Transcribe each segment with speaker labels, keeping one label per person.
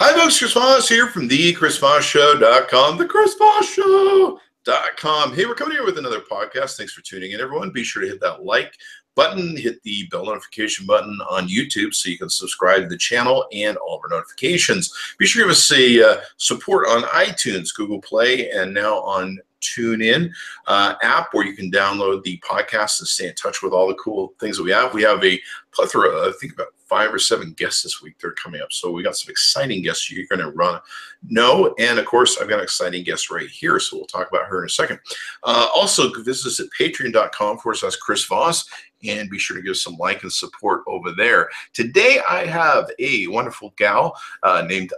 Speaker 1: Hi, folks. Chris Voss here from the ChrisVossShow.com, the ChrisVossShow.com. Hey, we're coming here with another podcast. Thanks for tuning in, everyone. Be sure to hit that like button, hit the bell notification button on YouTube so you can subscribe to the channel and all of our notifications. Be sure to give us a support on iTunes, Google Play, and now on TuneIn app where you can download the podcast and stay in touch with all the cool things that we have. We have a plethora, I think about 5 or 7 guests this week that are coming up. So we got some exciting guests you're going to know. And of course, I've got an exciting guest right here. So we'll talk about her in a second. Also, visit us at patreon.com/Chris Voss. And be sure to give us some like and support over there. Today, I have a wonderful gal named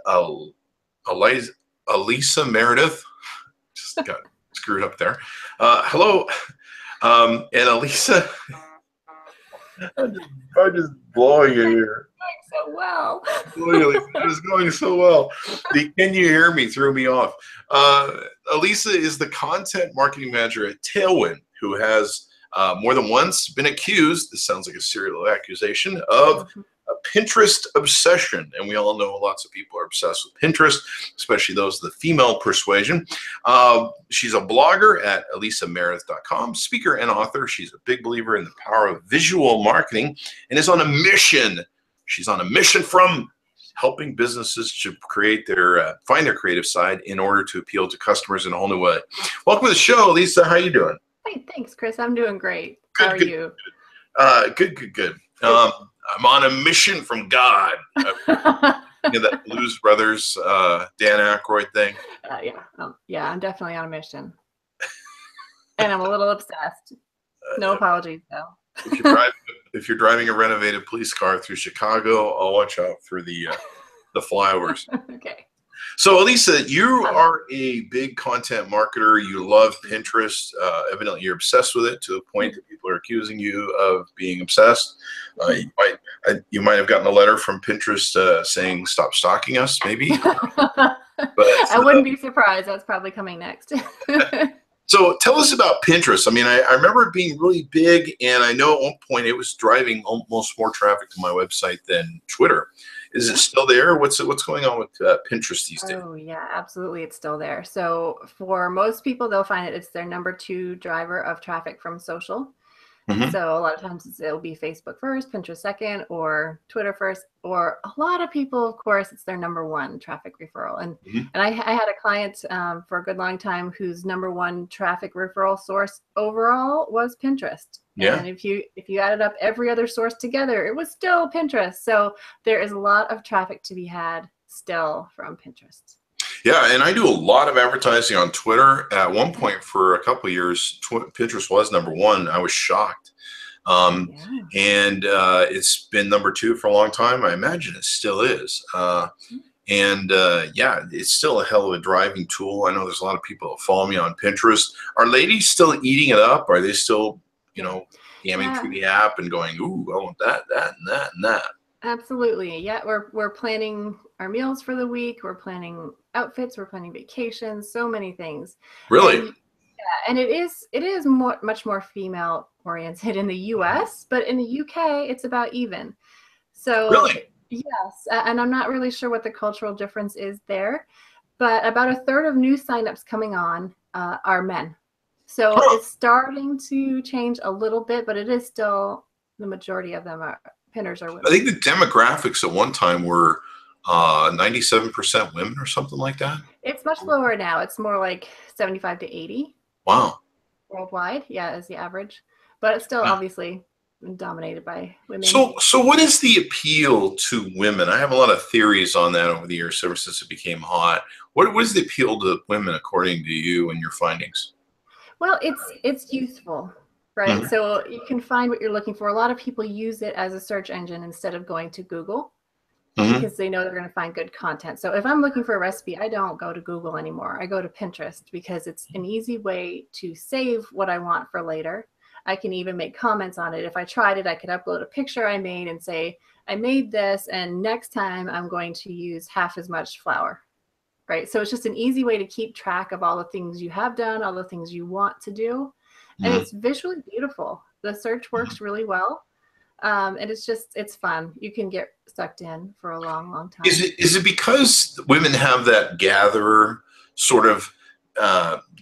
Speaker 1: Alisa Meredith. Just got screwed up there. Hello. And Alisa, I'm just blowing you here.
Speaker 2: So well.
Speaker 1: It was going so well. The "can you hear me" threw me off. Alisa is the content marketing manager at Tailwind, who has more than once been accused, this sounds like a serial accusation, of a Pinterest obsession. And we all know lots of people are obsessed with Pinterest, especially those of the female persuasion. She's a blogger at alisameredith.com, speaker and author. She's a big believer in the power of visual marketing and is on a mission. She's on a mission from helping businesses to create their, find their creative side in order to appeal to customers in a whole new way. Welcome to the show, Alisa. How you doing?
Speaker 2: Hey, thanks, Chris. I'm doing great. How are you?
Speaker 1: Good. I'm on a mission from God. You know that Blues Brothers, Dan Aykroyd thing?
Speaker 2: Yeah, I'm definitely on a mission. And I'm a little obsessed. No apologies, though.
Speaker 1: If you're driving a renovated police car through Chicago, I'll watch out for the flyovers.
Speaker 2: Okay.
Speaker 1: So, Alisa, you are a big content marketer. You love Pinterest. Evidently, you're obsessed with it to the point that people are accusing you of being obsessed. You might have gotten a letter from Pinterest saying, "Stop stalking us," maybe.
Speaker 2: But I wouldn't be surprised. That's probably coming next.
Speaker 1: So tell us about Pinterest. I mean, I remember it being really big, and I know at one point it was driving almost more traffic to my website than Twitter. Is it still there? What's going on with Pinterest these days?
Speaker 2: Oh, yeah, absolutely. It's still there. So for most people, they'll find it's their number 2 driver of traffic from social. Mm-hmm. So a lot of times it'll be Facebook first, Pinterest second, or Twitter first, or a lot of people, of course, it's their number 1 traffic referral. And I had a client for a good long time whose number 1 traffic referral source overall was Pinterest. Yeah. And if you added up every other source together, it was still Pinterest. So there is a lot of traffic to be had still from Pinterest.
Speaker 1: Yeah, and I do a lot of advertising on Twitter. At one point for a couple of years, Pinterest was number 1. I was shocked. And it's been number 2 for a long time. I imagine it still is. It's still a hell of a driving tool. I know there's a lot of people that follow me on Pinterest. Are ladies still eating it up? Are they still, scamming through the app and going, "Ooh, I want that, and that, and that"?
Speaker 2: Absolutely. Yeah, we're planning our meals for the week. We're planning outfits. We're planning vacations. So many things.
Speaker 1: Really?
Speaker 2: And it is much more female oriented in the U.S., but in the U.K. it's about even. So
Speaker 1: really,
Speaker 2: yes, and I'm not really sure what the cultural difference is there, but about a third of new signups coming on are men. So it's starting to change a little bit, but it is still the majority of them are pinners are women.
Speaker 1: I think the demographics at one time were 97% women or something like that.
Speaker 2: It's much lower now. It's more like 75 to 80.
Speaker 1: Wow.
Speaker 2: Worldwide, as the average, but it's still obviously dominated by women.
Speaker 1: So what is the appeal to women? I have a lot of theories on that over the years, ever since it became hot. What is the appeal to women according to you and your findings?
Speaker 2: Well, it's youthful, right? Mm-hmm. So you can find what you're looking for. A lot of people use it as a search engine instead of going to Google. Mm-hmm. Because they know they're going to find good content. So if I'm looking for a recipe, I don't go to Google anymore. I go to Pinterest because it's an easy way to save what I want for later. I can even make comments on it. If I tried it, I could upload a picture I made and say, I made this, and next time I'm going to use half as much flour, right? So it's just an easy way to keep track of all the things you have done, all the things you want to do. And it's visually beautiful. The search works really well. And it's fun. You can get sucked in for a long, long time.
Speaker 1: Is it because women have that gatherer sort of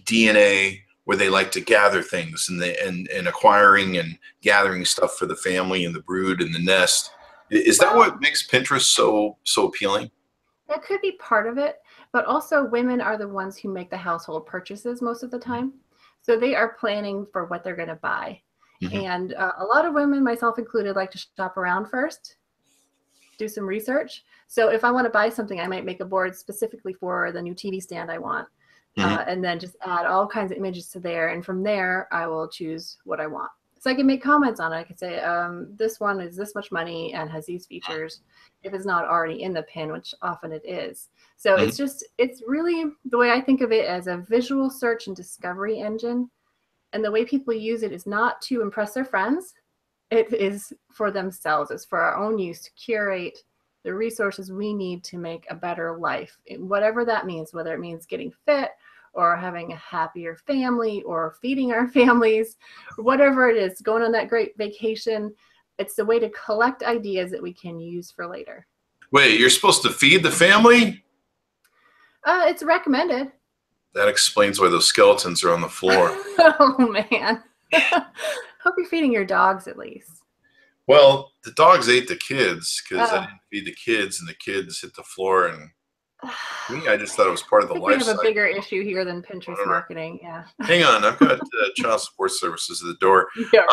Speaker 1: DNA where they like to gather things and acquiring and gathering stuff for the family and the brood and the nest? Is that what makes Pinterest so appealing?
Speaker 2: That could be part of it, but also women are the ones who make the household purchases most of the time. So they are planning for what they're going to buy. And a lot of women, myself included, like to shop around first, do some research. So if I want to buy something, I might make a board specifically for the new TV stand I want, and then just add all kinds of images to there. And from there, I will choose what I want. So I can make comments on it. I can say, this one is this much money and has these features, if it's not already in the pin, which often it is. So it's really, the way I think of it, as a visual search and discovery engine. And the way people use it is not to impress their friends. It is for themselves. It's for our own use, to curate the resources we need to make a better life, whatever that means, whether it means getting fit or having a happier family or feeding our families, or whatever it is, going on that great vacation. It's the way to collect ideas that we can use for later.
Speaker 1: Wait, you're supposed to feed the family?
Speaker 2: It's recommended.
Speaker 1: That explains why those skeletons are on the floor.
Speaker 2: Oh, man. Hope you're feeding your dogs at least.
Speaker 1: Well, the dogs ate the kids because I didn't feed the kids, and the kids hit the floor. And me, I just thought it was part of the life cycle.
Speaker 2: We have a bigger issue here than Pinterest marketing. Yeah.
Speaker 1: Hang on, I've got child support services at the door.
Speaker 2: Yeah.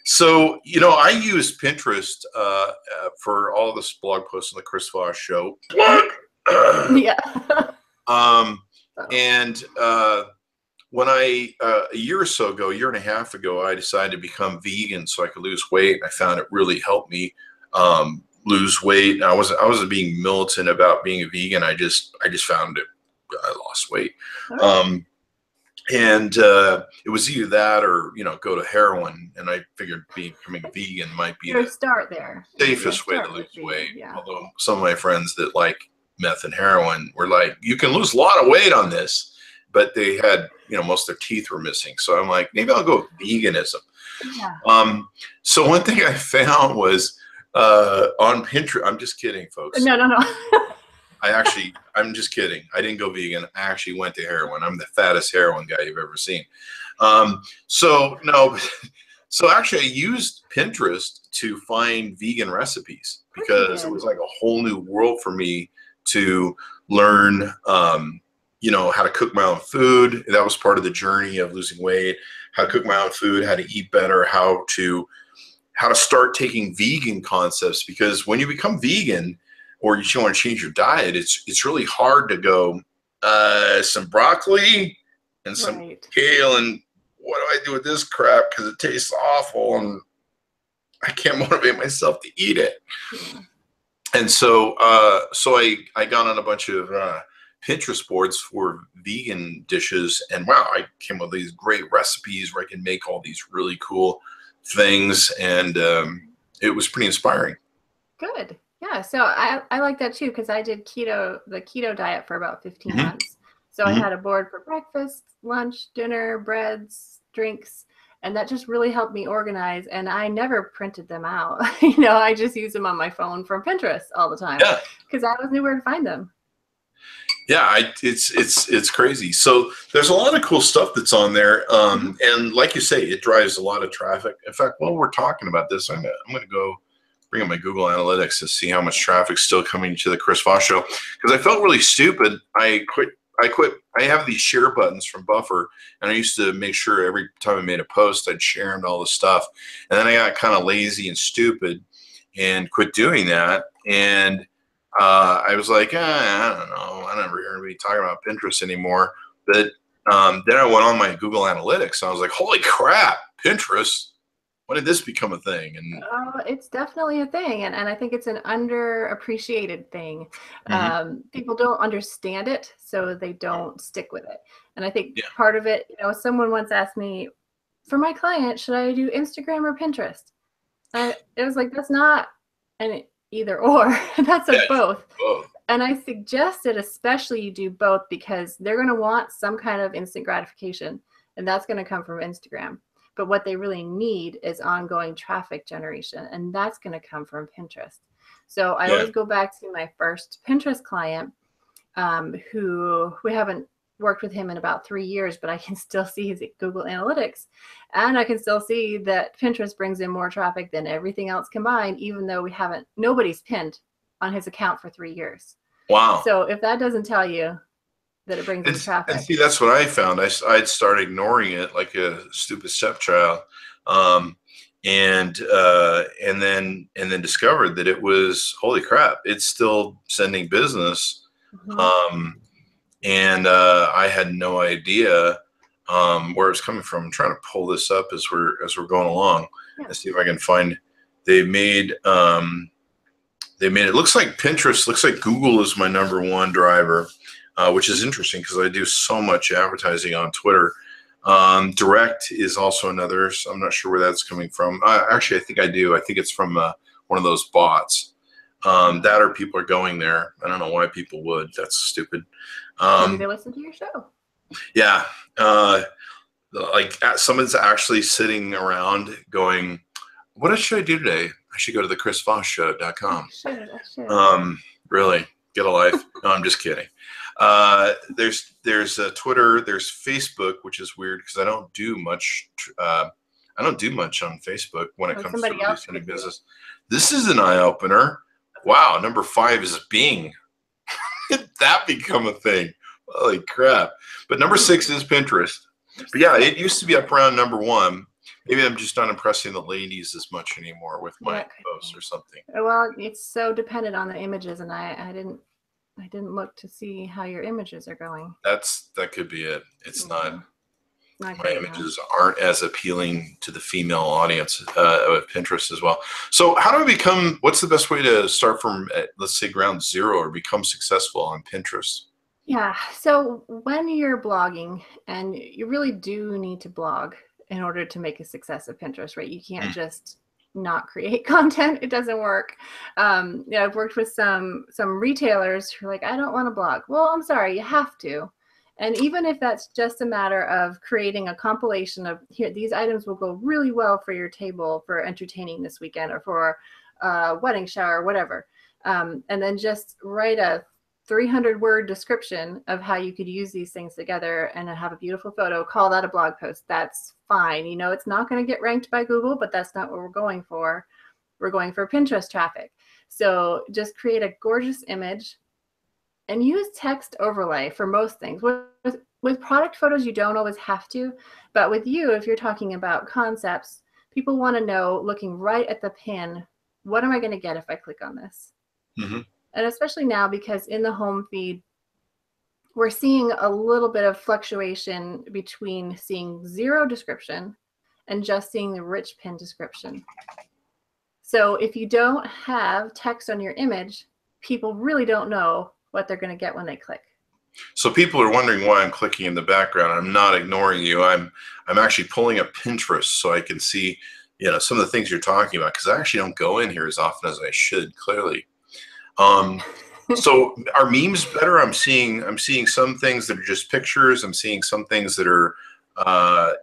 Speaker 1: So, I use Pinterest for all this blog posts on the Chris Voss Show.
Speaker 2: Yeah.
Speaker 1: And when a year and a half ago, I decided to become vegan so I could lose weight. I found it really helped me lose weight. I wasn't being militant about being a vegan. I just found I lost weight. And it was either that or, go to heroin. And I figured becoming vegan might be the
Speaker 2: start there.
Speaker 1: Safest way to lose weight. Yeah. Although some of my friends that like meth and heroin were like, you can lose a lot of weight on this, but they had, most of their teeth were missing. So I'm like, maybe I'll go with veganism. Yeah. So one thing I found was on Pinterest, I'm just kidding, folks.
Speaker 2: No.
Speaker 1: I'm just kidding. I didn't go vegan. I actually went to heroin. I'm the fattest heroin guy you've ever seen. So actually I used Pinterest to find vegan recipes because it was like a whole new world for me to learn, how to cook my own food. That was part of the journey of losing weight, how to cook my own food, how to eat better, how to start taking vegan concepts, because when you become vegan or you want to change your diet, it's really hard to go, some broccoli and some kale, and what do I do with this crap? Because it tastes awful and I can't motivate myself to eat it. Yeah. And so I got on a bunch of Pinterest boards for vegan dishes, and wow, I came up with these great recipes where I can make all these really cool things, and it was pretty inspiring.
Speaker 2: Good. Yeah, so I like that too, because I did the keto diet for about 15 months. So I had a board for breakfast, lunch, dinner, breads, drinks, and that just really helped me organize. And I never printed them out. I just use them on my phone from Pinterest all the time because I always knew where to find them. Yeah,
Speaker 1: it's crazy. So there's a lot of cool stuff that's on there, and like you say, it drives a lot of traffic. In fact, while we're talking about this, I'm gonna go bring up my Google Analytics to see how much traffic's still coming to the Chris Voss Show, because I felt really stupid. I quit. I have these share buttons from Buffer, and I used to make sure every time I made a post, I'd share and all this stuff. And then I got kind of lazy and stupid and quit doing that. And I was like, I don't know. I never hear anybody talking about Pinterest anymore. But then I went on my Google Analytics, and I was like, holy crap, Pinterest. When did this become a thing? And
Speaker 2: it's definitely a thing, and I think it's an underappreciated thing. People don't understand it, so they don't stick with it. And I think part of it, someone once asked me, for my client, should I do Instagram or Pinterest? It was like, that's not an either or. That's both. And I suggested especially you do both, because they're going to want some kind of instant gratification, and that's going to come from Instagram. But what they really need is ongoing traffic generation, and that's going to come from Pinterest. So I always go back to my first Pinterest client, who we haven't worked with him in about 3 years, but I can still see his Google Analytics, and I can still see that Pinterest brings in more traffic than everything else combined, even though nobody's pinned on his account for 3 years.
Speaker 1: Wow.
Speaker 2: So if that doesn't tell you that it brings in traffic.
Speaker 1: And see, that's what I found. I'd start ignoring it like a stupid stepchild. And then discovered that it was, holy crap, it's still sending business. And I had no idea where it's coming from. I'm trying to pull this up as we're going along and see if I can find. They made it looks like Pinterest, looks like Google is my #1 driver, which is interesting because I do so much advertising on Twitter. Direct is also another, so I'm not sure where that's coming from. Actually, I think I do. I think it's from one of those bots. That or people are going there. I don't know why people would. That's stupid.
Speaker 2: Maybe they listen to your show.
Speaker 1: Yeah. Like someone's actually sitting around going, what should I do today? I should go to the chrisvossshow.com.
Speaker 2: I should.
Speaker 1: Really, get a life. No, I'm just kidding. There's Twitter, there's Facebook, which is weird because I don't do much. I don't do much on Facebook when it comes to reducing business. This is an eye opener. Wow, #5 is Bing. That become a thing. Holy crap. But #6 is Pinterest. But yeah, it used to be up around #1. Maybe I'm just not impressing the ladies as much anymore with my posts or something.
Speaker 2: Well, it's so dependent on the images, and I didn't look to see how your images are going.
Speaker 1: That could be it. It's not my
Speaker 2: great,
Speaker 1: images aren't as appealing to the female audience of Pinterest as well. So how do I become, what's the best way to start from, let's say, ground zero or become successful on Pinterest?
Speaker 2: Yeah. So when you're blogging, and you really do need to blog in order to make a success of Pinterest, right? You can't just not create content. It doesn't work. I've worked with some retailers who are like, I don't want to blog. Well, I'm sorry, you have to. And even if that's just a matter of creating a compilation of, here, these items will go really well for your table for entertaining this weekend or for a wedding shower, whatever. And then just write a 300-word description of how you could use these things together and have a beautiful photo, call that a blog post. That's fine. You know, it's not going to get ranked by Google, but that's not what we're going for. We're going for Pinterest traffic. So just create a gorgeous image and use text overlay for most things. With product photos, you don't always have to, but with you, if you're talking about concepts, people want to know, looking right at the pin, what am I going to get if I click on this? And especially now, because in the home feed, we're seeing a little bit of fluctuation between seeing zero description and just seeing the rich pin description. So if you don't have text on your image, people really don't know what they're going to get when they click.
Speaker 1: So people are wondering why I'm clicking in the background. I'm not ignoring you. I'm actually pulling up Pinterest so I can see, some of the things you're talking about, because I actually don't go in here as often as I should, clearly. So are memes better? I'm seeing some things that are just pictures. I'm seeing some things that are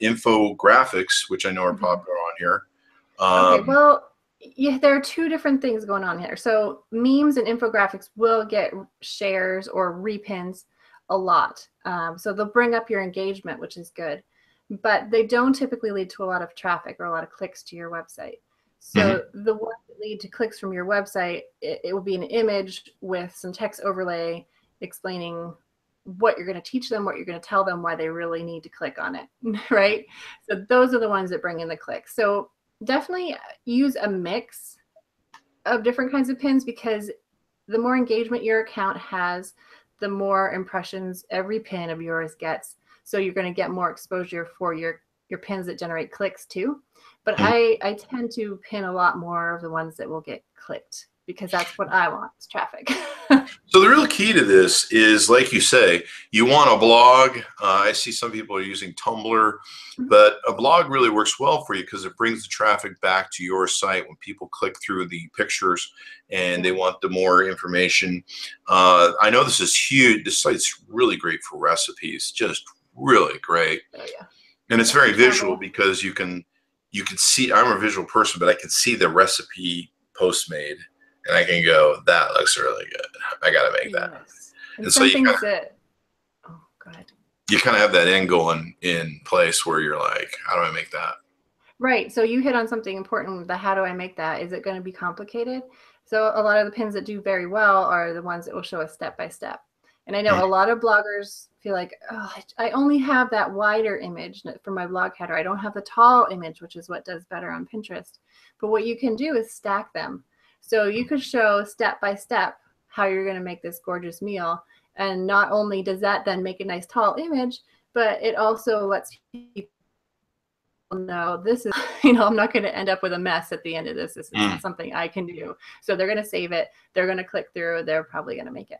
Speaker 1: infographics, which I know are popular on here.
Speaker 2: Okay, well, yeah, there are two different things going on here. So memes and infographics will get shares or repins a lot. So they'll bring up your engagement, which is good, but they don't typically lead to a lot of traffic or a lot of clicks to your website. So the ones that lead to clicks from your website, it will be an image with some text overlay explaining what you're going to teach them, what you're going to tell them, why they really need to click on it, right? So those are the ones that bring in the clicks. So definitely use a mix of different kinds of pins, because the more engagement your account has, the more impressions every pin of yours gets. So you're going to get more exposure for your pins that generate clicks too. But I tend to pin a lot more of the ones that will get clicked, because that's what I want, is traffic.
Speaker 1: So the real key to this is, like you say, you want a blog. I see some people are using Tumblr, but a blog really works well for you because it brings the traffic back to your site when people click through the pictures and they want the more information. I know this is huge. This site's really great for recipes, just really great.
Speaker 2: Oh, yeah.
Speaker 1: And it's very visual because you can see. I'm a visual person, but I can see the recipe Postmade, and I can go, that looks really good. I got to make that.
Speaker 2: Yes. And some things that, oh, go ahead.
Speaker 1: You kind of have that end goal in place where you're like, how do I make that?
Speaker 2: Right. So you hit on something important. The how do I make that? Is it going to be complicated? So a lot of the pins that do very well are the ones that will show us step by step. And I know a lot of bloggers feel like, oh, I only have that wider image for my blog header. I don't have the tall image, which is what does better on Pinterest. But what you can do is stack them. So you could show step by step how you're going to make this gorgeous meal. And not only does that then make a nice tall image, but it also lets people know this is, I'm not going to end up with a mess at the end of this. This is something I can do. So they're going to save it. They're going to click through. They're probably going to make it.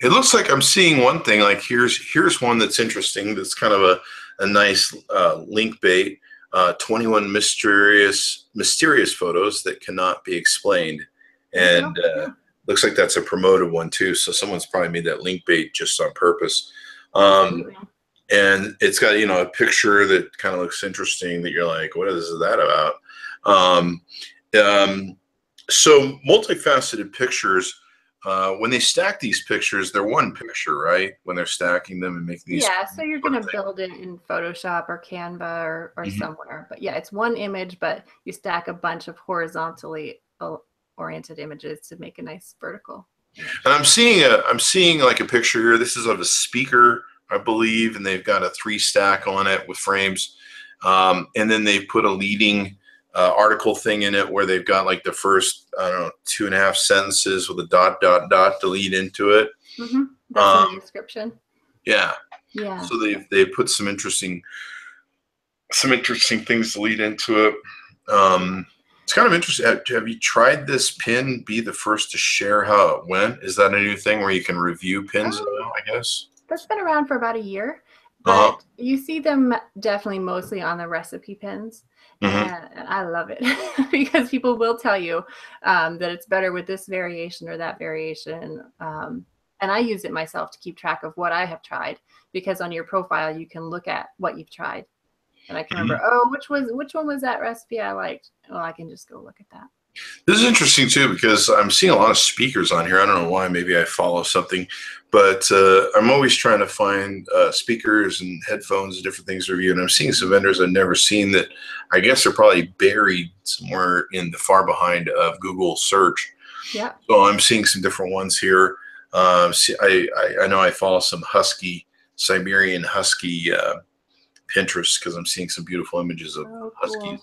Speaker 1: It looks like I'm seeing one thing, like here's one that's interesting. That's kind of a nice link bait, 21 mysterious photos that cannot be explained. And looks like that's a promoted one too. So someone's probably made that link bait just on purpose. And it's got, a picture that kind of looks interesting that you're like, what is that about? So multifaceted pictures, when they stack these pictures, they're one picture, right? When they're stacking them and making these.
Speaker 2: Yeah, so you're going to build it in Photoshop or Canva or somewhere. But yeah, it's one image, but you stack a bunch of horizontally oriented images to make a nice vertical.
Speaker 1: And I'm seeing like a picture here. This is of a speaker, I believe, and they've got a 3 stack on it with frames. And then they've put a leading article thing in it where they've got like the first, 2.5 sentences with a ... to lead into it.
Speaker 2: That's in the description.
Speaker 1: Yeah.
Speaker 2: Yeah.
Speaker 1: So they've put some interesting things to lead into it. It's kind of interesting. Have you tried this pin, be the first to share how it went? Is that a new thing where you can review pins now, I guess?
Speaker 2: That's been around for about a year, but you see them definitely mostly on the recipe pins. And I love it because people will tell you that it's better with this variation or that variation. And I use it myself to keep track of what I have tried, because on your profile, you can look at what you've tried. And I can remember, which one was that recipe I liked? Well, I can just go look at that.
Speaker 1: This is interesting too, because I'm seeing a lot of speakers on here. I don't know why. Maybe I follow something, but I'm always trying to find speakers and headphones and different things to review. And I'm seeing some vendors I've never seen that I guess are probably buried somewhere in the far behind of Google search.
Speaker 2: Yeah.
Speaker 1: So I'm seeing some different ones here. I know I follow some Siberian Husky Pinterest because I'm seeing some beautiful images of Huskies.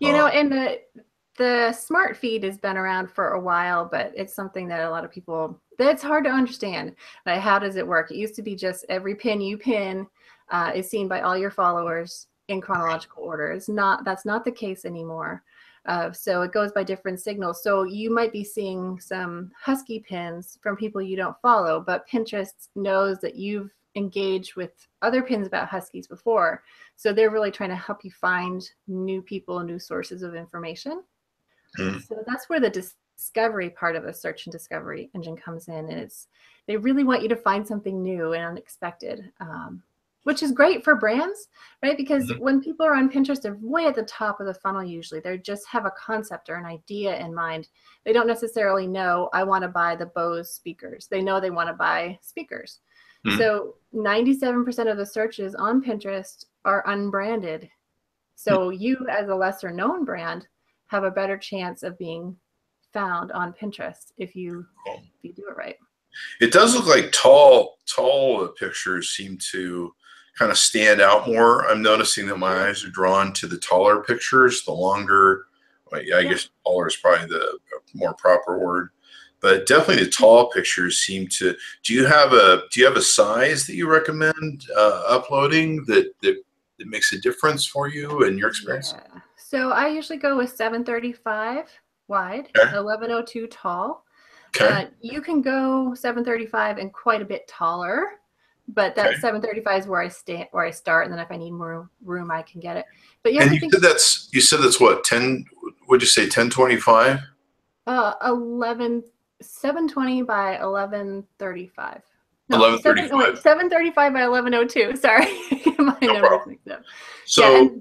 Speaker 2: Cool. And the smart feed has been around for a while, but it's something that a lot of people, that's hard to understand. Like, how does it work? It used to be just every pin you pin is seen by all your followers in chronological order. That's not the case anymore. So it goes by different signals. So you might be seeing some Husky pins from people you don't follow, but Pinterest knows that you've engaged with other pins about Huskies before. So they're really trying to help you find new people, new sources of information. So that's where the discovery part of a search and discovery engine comes in. And they really want you to find something new and unexpected, which is great for brands, right? Because when people are on Pinterest, they're way at the top of the funnel usually. They just have a concept or an idea in mind. They don't necessarily know, I want to buy the Bose speakers. They know they want to buy speakers. So 97% of the searches on Pinterest are unbranded. So you, as a lesser known brand, have a better chance of being found on Pinterest if you do it right.
Speaker 1: It does look like tall pictures seem to kind of stand out more. I'm noticing that my eyes are drawn to the taller pictures, the longer. Well, I guess taller is probably the more proper word, but definitely the tall pictures seem to. Do you have a size that you recommend uploading that makes a difference for you in your experience?
Speaker 2: Yeah. So I usually go with 735 wide, 1102 tall. You can go 735 and quite a bit taller, but that 735 is where I start, and then if I need more room, I can get it. But yeah,
Speaker 1: and you said that's what, 10? What'd you say, 1025?
Speaker 2: 720 by 1135. No,
Speaker 1: 11:35.
Speaker 2: 7:35 by 11:02. Sorry, my
Speaker 1: No
Speaker 2: numbers
Speaker 1: problem.
Speaker 2: mixed up.
Speaker 1: So,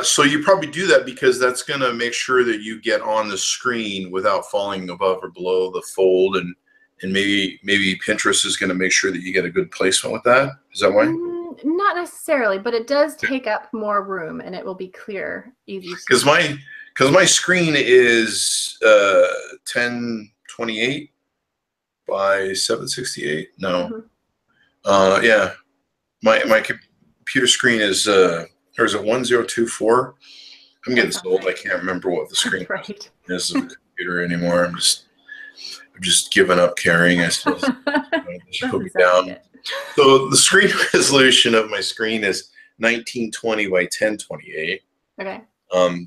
Speaker 1: so you probably do that because that's going to make sure that you get on the screen without falling above or below the fold, and maybe Pinterest is going to make sure that you get a good placement with that. Is that why?
Speaker 2: Not necessarily, but it does take up more room, and it will be clear, easy.
Speaker 1: Because my screen is 1028 by 768. No, yeah, my computer screen is or is it 1024? I'm getting so old. I can't remember what the screen is of the computer anymore. I'm just giving up carrying. I still put me down. So the screen resolution of my screen is 1920 by 1028.
Speaker 2: Okay.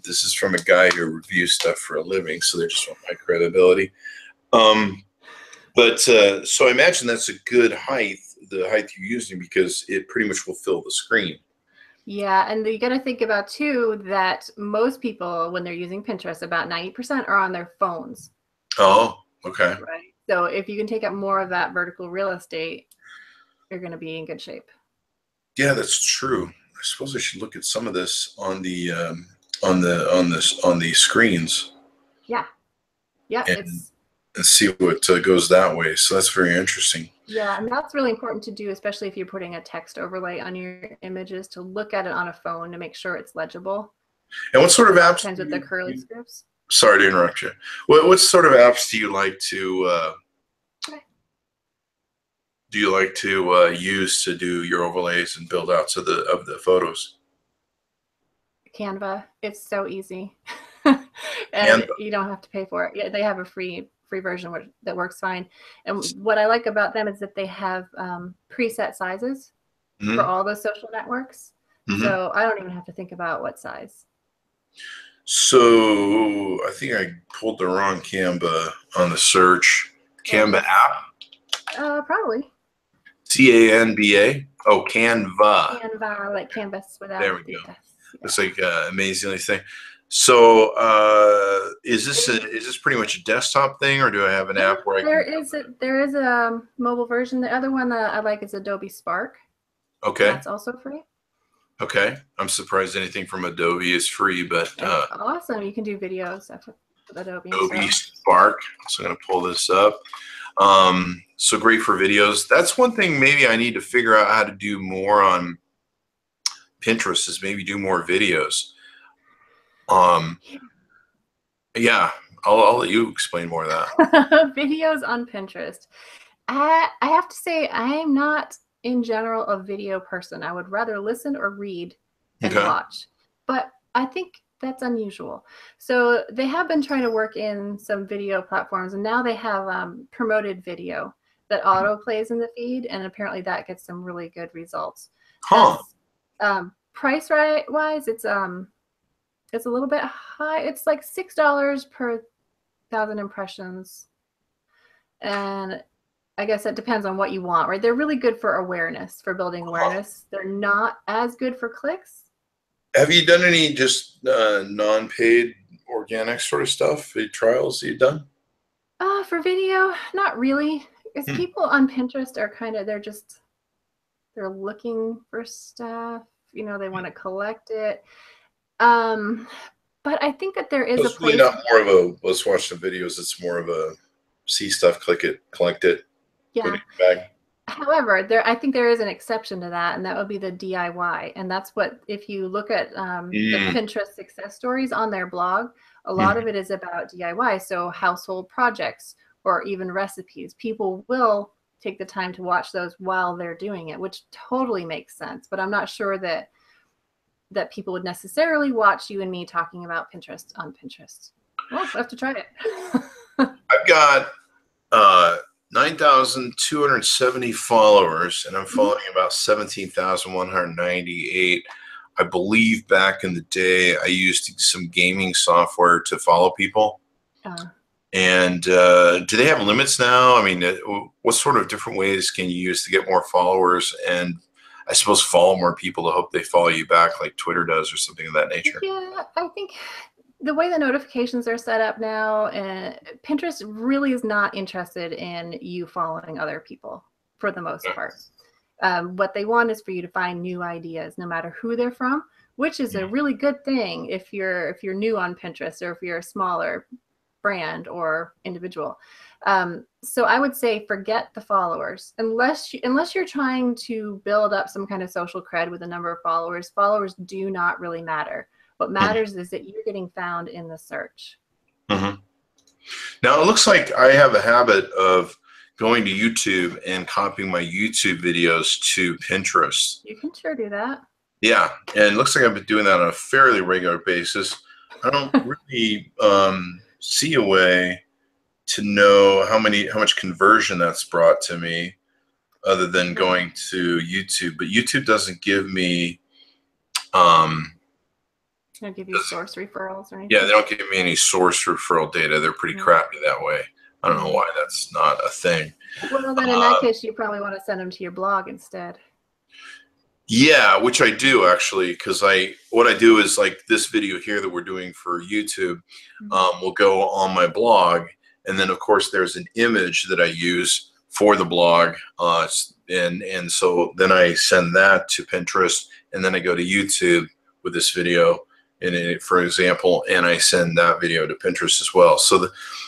Speaker 1: This is from a guy who reviews stuff for a living, so they just want my credibility. But so I imagine that's a good height, the height you're using, because it pretty much will fill the screen.
Speaker 2: Yeah, and you got to think about too that most people, when they're using Pinterest, about 90% are on their phones.
Speaker 1: Oh, okay.
Speaker 2: Right. So if you can take up more of that vertical real estate, you're going to be in good shape.
Speaker 1: Yeah, that's true. I suppose I should look at some of this on the screens.
Speaker 2: Yeah. Yeah.
Speaker 1: And see what goes that way. So that's very interesting.
Speaker 2: Yeah, and that's really important to do, especially if you're putting a text overlay on your images, to look at it on a phone to make sure it's legible.
Speaker 1: And what sort of apps?
Speaker 2: Sometimes with the curly scripts.
Speaker 1: Sorry to interrupt you. What sort of apps do you like to use to do your overlays and build outs of the photos?
Speaker 2: Canva. It's so easy. And you don't have to pay for it. Yeah, they have a free version that works fine. And what I like about them is that they have preset sizes for all the social networks. So I don't even have to think about what size.
Speaker 1: So I think I pulled the wrong Canva on the search. Canva app?
Speaker 2: Probably.
Speaker 1: Canva. Oh, Canva.
Speaker 2: Canva, like canvas without.
Speaker 1: There we go. Yeah. It's like amazingly thing. So is this pretty much a desktop thing, or do I have an app where
Speaker 2: there is a mobile version. The other one that I like is Adobe Spark.
Speaker 1: Okay.
Speaker 2: That's also free.
Speaker 1: Okay. I'm surprised anything from Adobe is free, but
Speaker 2: awesome. You can do videos with Adobe
Speaker 1: Spark. So I'm going to pull this up. So great for videos. That's one thing maybe I need to figure out how to do more on Pinterest, is maybe do more videos. Yeah, I'll let you explain more of that.
Speaker 2: Videos on Pinterest. I have to say, I am not in general a video person. I would rather listen or read and watch, but I think that's unusual. So they have been trying to work in some video platforms, and now they have promoted video that auto plays in the feed, and apparently that gets some really good results. Price wise, it's a little bit high. It's like $6 per 1,000 impressions, and I guess it depends on what you want, right? They're really good for awareness, for building awareness. They're not as good for clicks.
Speaker 1: Have you done any just non-paid organic sort of stuff, trials that you've done?
Speaker 2: For video, not really. Because people on Pinterest are they're looking for stuff. You know, they want to collect it. But I think that there is a place. It's really not more of a let's watch the videos. It's more of a see stuff, click it, collect it, put it in your bag. However, I think there is an exception to that, and that would be the DIY. And that's what, if you look at the Pinterest success stories on their blog, a lot of it is about DIY. So household projects or even recipes. People will take the time to watch those while they're doing it, which totally makes sense. But I'm not sure that people would necessarily watch you and me talking about Pinterest on Pinterest. Well, I have to try it. I've got
Speaker 1: 9,270 followers, and I'm following about 17,198. I believe back in the day, I used some gaming software to follow people. And do they have limits now? I mean, what sort of different ways can you use to get more followers and I suppose follow more people to hope they follow you back like Twitter does or something of that nature?
Speaker 2: Yeah, I think the way the notifications are set up now, Pinterest really is not interested in you following other people for the most part. What they want is for you to find new ideas, no matter who they're from, which is a really good thing if you're new on Pinterest, or if you're a smaller brand or individual. So I would say forget the followers. Unless you're trying to build up some kind of social cred with a number of followers, followers do not really matter. What matters is that you're getting found in the search.
Speaker 1: Mm-hmm. Now, it looks like I have a habit of going to YouTube and copying my YouTube videos to Pinterest.
Speaker 2: You can sure do that.
Speaker 1: Yeah, and it looks like I've been doing that on a fairly regular basis. I don't really see a way to know how much conversion that's brought to me, other than going to YouTube. But YouTube doesn't give me
Speaker 2: they don't give you source referrals or anything.
Speaker 1: Yeah, they don't give me any source referral data. They're pretty crappy that way. I don't know why that's not a thing.
Speaker 2: Well, then in that case, you probably want to send them to your blog instead.
Speaker 1: Yeah, which I do actually, because what I do is, like this video here that we're doing for YouTube will go on my blog, and then of course there's an image that I use for the blog, and so then I send that to Pinterest, and then I go to YouTube with this video, for example, and I send that video to Pinterest as well. So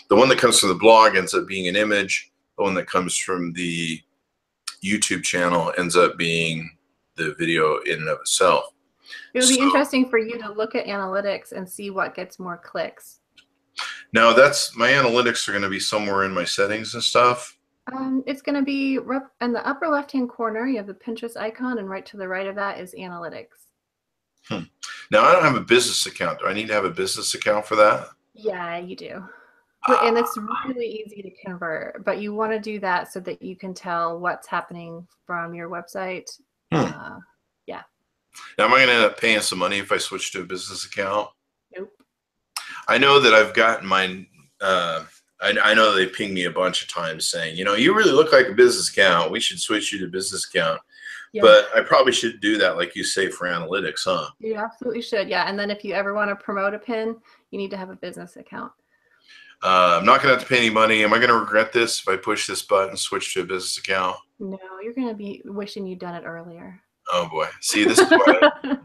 Speaker 1: the one that comes from the blog ends up being an image. The one that comes from the YouTube channel ends up being the video in and of itself.
Speaker 2: It would be interesting for you to look at analytics and see what gets more clicks.
Speaker 1: Now, my analytics are going to be somewhere in my settings and stuff.
Speaker 2: It's going to be in the upper left-hand corner. You have the Pinterest icon, and right to the right of that is analytics.
Speaker 1: Now, I don't have a business account. Do I need to have a business account for that?
Speaker 2: Yeah, you do. And it's really easy to convert, but you want to do that so that you can tell what's happening from your website. Yeah.
Speaker 1: Now, am I going to end up paying some money if I switch to a business account?
Speaker 2: Nope.
Speaker 1: I know that I've gotten mine. I know they ping me a bunch of times saying, you really look like a business account. We should switch you to business account. Yeah. But I probably should do that, like you say, for analytics, huh?
Speaker 2: You absolutely should, yeah. And then if you ever want to promote a pin, you need to have a business account.
Speaker 1: I'm not going to have to pay any money. Am I going to regret this if I push this button and switch to a business account?
Speaker 2: No, you're going to be wishing you'd done it earlier.
Speaker 1: Oh, boy. See, this is why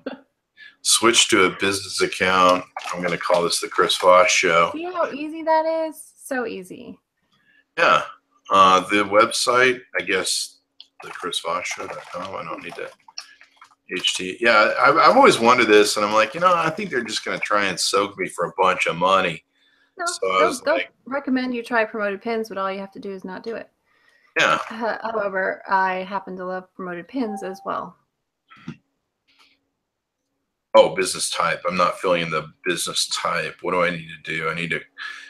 Speaker 1: switch to a business account. I'm going to call this the Chris Voss Show.
Speaker 2: See how easy that is? So easy.
Speaker 1: Yeah. The website, I guess, the chrisvossshow.com. I don't need to HT. Yeah, I've always wondered this, and I'm like, I think they're just going to try and soak me for a bunch of money.
Speaker 2: No, so they'll recommend you try promoted pins, but all you have to do is not do it.
Speaker 1: Yeah.
Speaker 2: However, I happen to love promoted pins as well.
Speaker 1: Oh, business type. I'm not filling in the business type. What do I need to do? I need to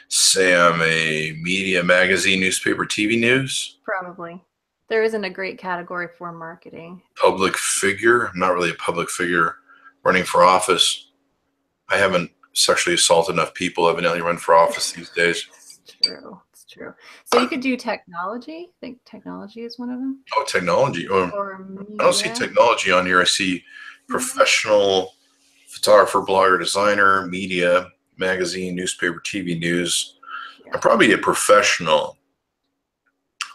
Speaker 1: say I'm a media, magazine, newspaper, TV news?
Speaker 2: Probably. There isn't a great category for marketing.
Speaker 1: Public figure? I'm not really a public figure running for office. I haven't sexually assaulted enough people evidently run for office these days.
Speaker 2: It's true. It's true. So you could do technology. I think technology is one of them.
Speaker 1: Oh, technology. Or I don't see technology on here. I see professional photographer, blogger, designer, media, magazine, newspaper, TV news. Yeah. I'm probably a professional.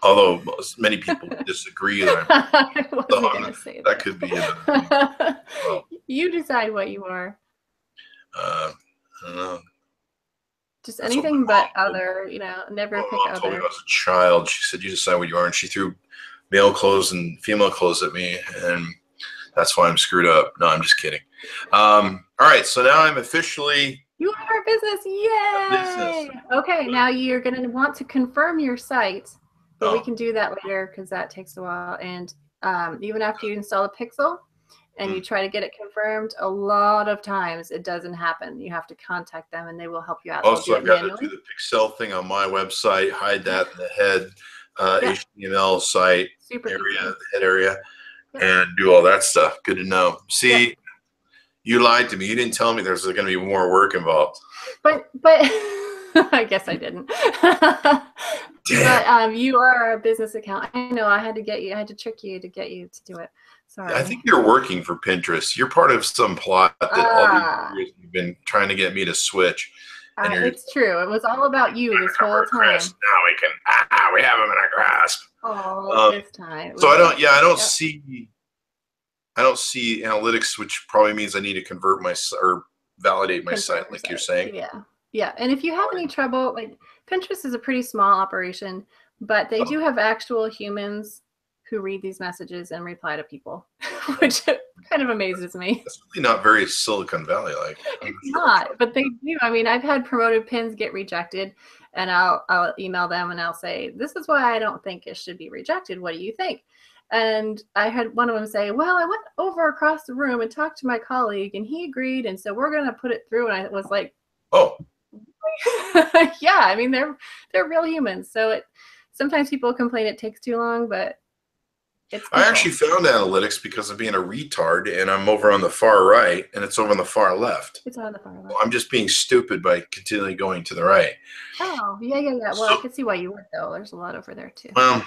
Speaker 1: Although many people disagree that that could be it.
Speaker 2: You decide what you are.
Speaker 1: I don't know.
Speaker 2: Just anything but other, never pick other.
Speaker 1: Told me when I was a child, she said, you decide what you are, and she threw male clothes and female clothes at me, and that's why I'm screwed up. No, I'm just kidding. All right, so now I'm officially...
Speaker 2: You are a business, yay!
Speaker 1: Business.
Speaker 2: Okay, now you're going to want to confirm your site, but we can do that later because that takes a while, and even after you install a pixel, and you try to get it confirmed, a lot of times it doesn't happen. You have to contact them and they will help you out.
Speaker 1: Also, I've got to do the pixel thing on my website, hide that in the head HTML site area, the head area, and do all that stuff. Good to know. See, you lied to me. You didn't tell me there's going to be more work involved.
Speaker 2: But I guess I didn't. But you are a business account. I know. I had to trick you to get you to do it. Sorry.
Speaker 1: I think you're working for Pinterest. You're part of some plot that all these years you've been trying to get me to switch.
Speaker 2: It's true. It was all about you this whole time.
Speaker 1: Now we have them in our grasp.
Speaker 2: all this time.
Speaker 1: So I don't see analytics, which probably means I need to convert or validate my site, like you're saying.
Speaker 2: Yeah. And if you have any trouble, like Pinterest is a pretty small operation, but they do have actual humans who read these messages and reply to people, which kind of amazes me.
Speaker 1: It's really not very Silicon Valley like.
Speaker 2: It's not, but they do. I mean, I've had promoted pins get rejected, and I'll email them and I'll say, this is why I don't think it should be rejected. What do you think? And I had one of them say, well, I went over across the room and talked to my colleague and he agreed. And so we're going to put it through. And I was like,
Speaker 1: oh,
Speaker 2: yeah, I mean, they're real humans. So sometimes people complain it takes too long, but I
Speaker 1: actually found analytics because of being a retard, and I'm over on the far right, and it's over on the far left.
Speaker 2: It's on the far left.
Speaker 1: Well, I'm just being stupid by continually going to the right.
Speaker 2: Oh, yeah. Well, I could see why you would, though. There's a lot over there, too.
Speaker 1: Well,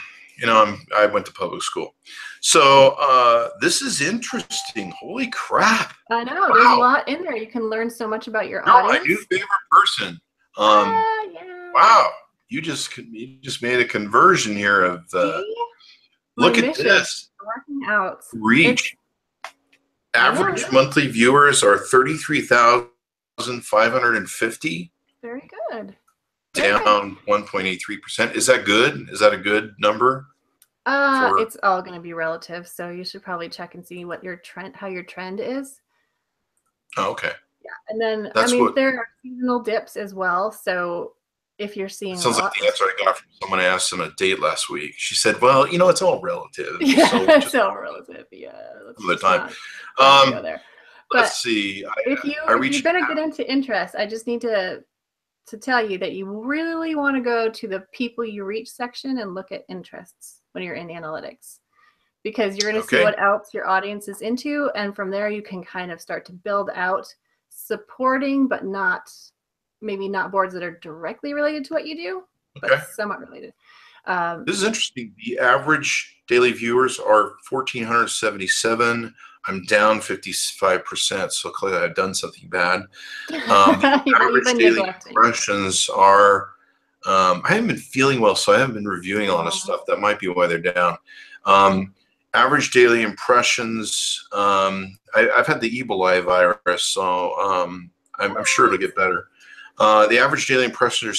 Speaker 1: I went to public school. So this is interesting. Holy crap.
Speaker 2: I know. There's a lot in there. You can learn so much about your audience.
Speaker 1: My new favorite person.
Speaker 2: Yeah.
Speaker 1: Wow. You just made a conversion here of look at this.
Speaker 2: Working out.
Speaker 1: Reach. Average monthly viewers are 33,550.
Speaker 2: Very good.
Speaker 1: Down 1.83%. Is that good? Is that a good number?
Speaker 2: It's all going to be relative, so you should probably check and see what how your trend is.
Speaker 1: Oh, okay.
Speaker 2: Yeah, and then there are seasonal dips as well. So if you're seeing,
Speaker 1: sounds like the answer I got from someone I asked on a date last week. She said, "Well, it's all relative."
Speaker 2: Yeah, so it's all relative. Yeah.
Speaker 1: The time.
Speaker 2: Go there.
Speaker 1: Let's see.
Speaker 2: If you're going to get into interest, I just need to tell you that you really want to go to the people you reach section and look at interests when you're in analytics, because you're going to see what else your audience is into. And from there, you can kind of start to build out supporting, but maybe not boards that are directly related to what you do, but somewhat related.
Speaker 1: This is interesting. The average daily viewers are 1,477. I'm down 55%, so clearly I've done something bad. Average daily impressions are, I haven't been feeling well, so I haven't been reviewing a lot of stuff. That might be why they're down. Average daily impressions, I've had the Ebola virus, so I'm sure it'll get better. The average daily impressions are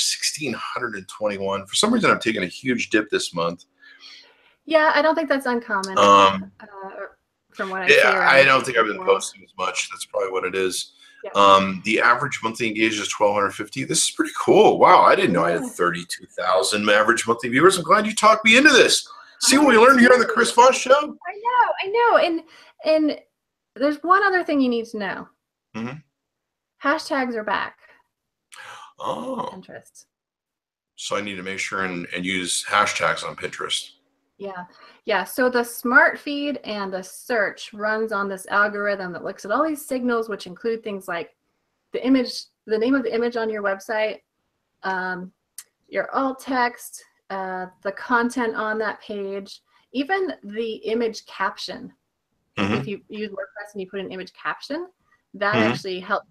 Speaker 1: 1,621. For some reason, I'm taking a huge dip this month.
Speaker 2: Yeah, I don't think that's uncommon. From what I see,
Speaker 1: I don't think I've been posting as much. That's probably what it is. Yeah. The average monthly engagement is 1,250. This is pretty cool. Wow, I didn't know I had 32,000 average monthly viewers. I'm glad you talked me into this. See what we learned here on the Chris Voss Show?
Speaker 2: I know. And there's one other thing you need to know.
Speaker 1: Mm-hmm.
Speaker 2: Hashtags are back.
Speaker 1: Oh.
Speaker 2: Pinterest.
Speaker 1: So I need to make sure and use hashtags on Pinterest.
Speaker 2: Yeah. So the smart feed and the search runs on this algorithm that looks at all these signals, which include things like the name of the image on your website, your alt text, the content on that page, even the image caption. Mm-hmm. If you use WordPress and you put an image caption, that actually helps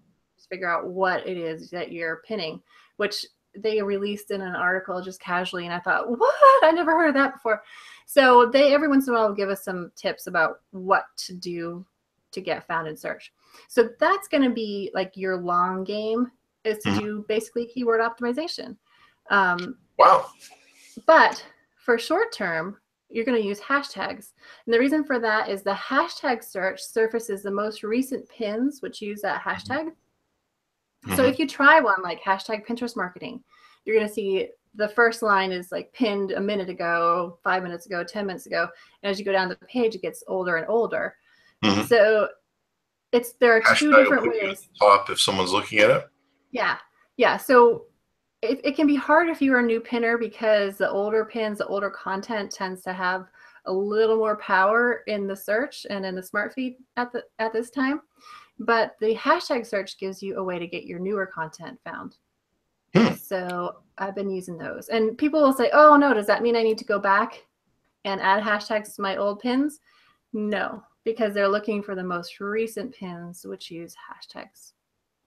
Speaker 2: figure out what it is that you're pinning, which they released in an article just casually, and I thought, what? I never heard of that before. So they every once in a while will give us some tips about what to do to get found in search. So that's going to be like your long game, is to do basically keyword optimization.
Speaker 1: Wow.
Speaker 2: But for short term, you're going to use hashtags. And the reason for that is the hashtag search surfaces the most recent pins which use that hashtag. So if you try one like hashtag Pinterest marketing, you're going to see the first line is like pinned a minute ago, 5 minutes ago, 10 minutes ago. And as you go down the page, it gets older and older. So there are two different ways.
Speaker 1: Top if someone's looking at it.
Speaker 2: Yeah. So it can be hard if you're a new pinner, because the older pins, the older content tends to have a little more power in the search and in the smart feed at this time. But the hashtag search gives you a way to get your newer content found. So I've been using those. And people will say, oh, no, does that mean I need to go back and add hashtags to my old pins? No, because they're looking for the most recent pins which use hashtags.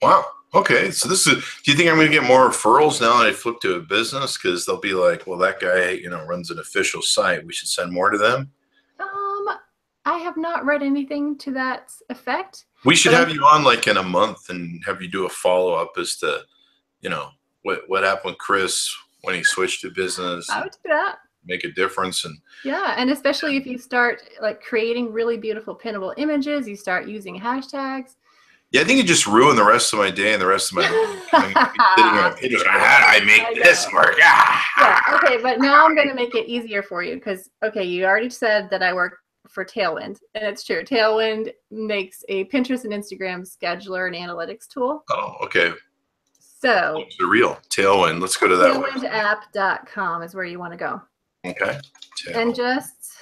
Speaker 1: Wow. Okay. So do you think I'm going to get more referrals now that I flip to a business? Because they'll be like, well, that guy, runs an official site. We should send more to them.
Speaker 2: I have not read anything to that effect.
Speaker 1: We should have you on like in a month and have you do a follow-up as to, what happened with Chris when he switched to business.
Speaker 2: I would do that.
Speaker 1: Make a difference.
Speaker 2: And especially if you start like creating really beautiful pinnable images, you start using hashtags.
Speaker 1: Yeah, I think it just ruined the rest of my day and the rest of my life. How did I make this work?
Speaker 2: Yeah, okay, but now I'm going to make it easier for you because, you already said that I work for Tailwind, and it's true. Tailwind makes a Pinterest and Instagram scheduler and analytics tool.
Speaker 1: Oh, okay.
Speaker 2: So
Speaker 1: it's the real Tailwind. Let's go to that.
Speaker 2: Tailwindapp.com is where you want to go.
Speaker 1: Okay.
Speaker 2: And just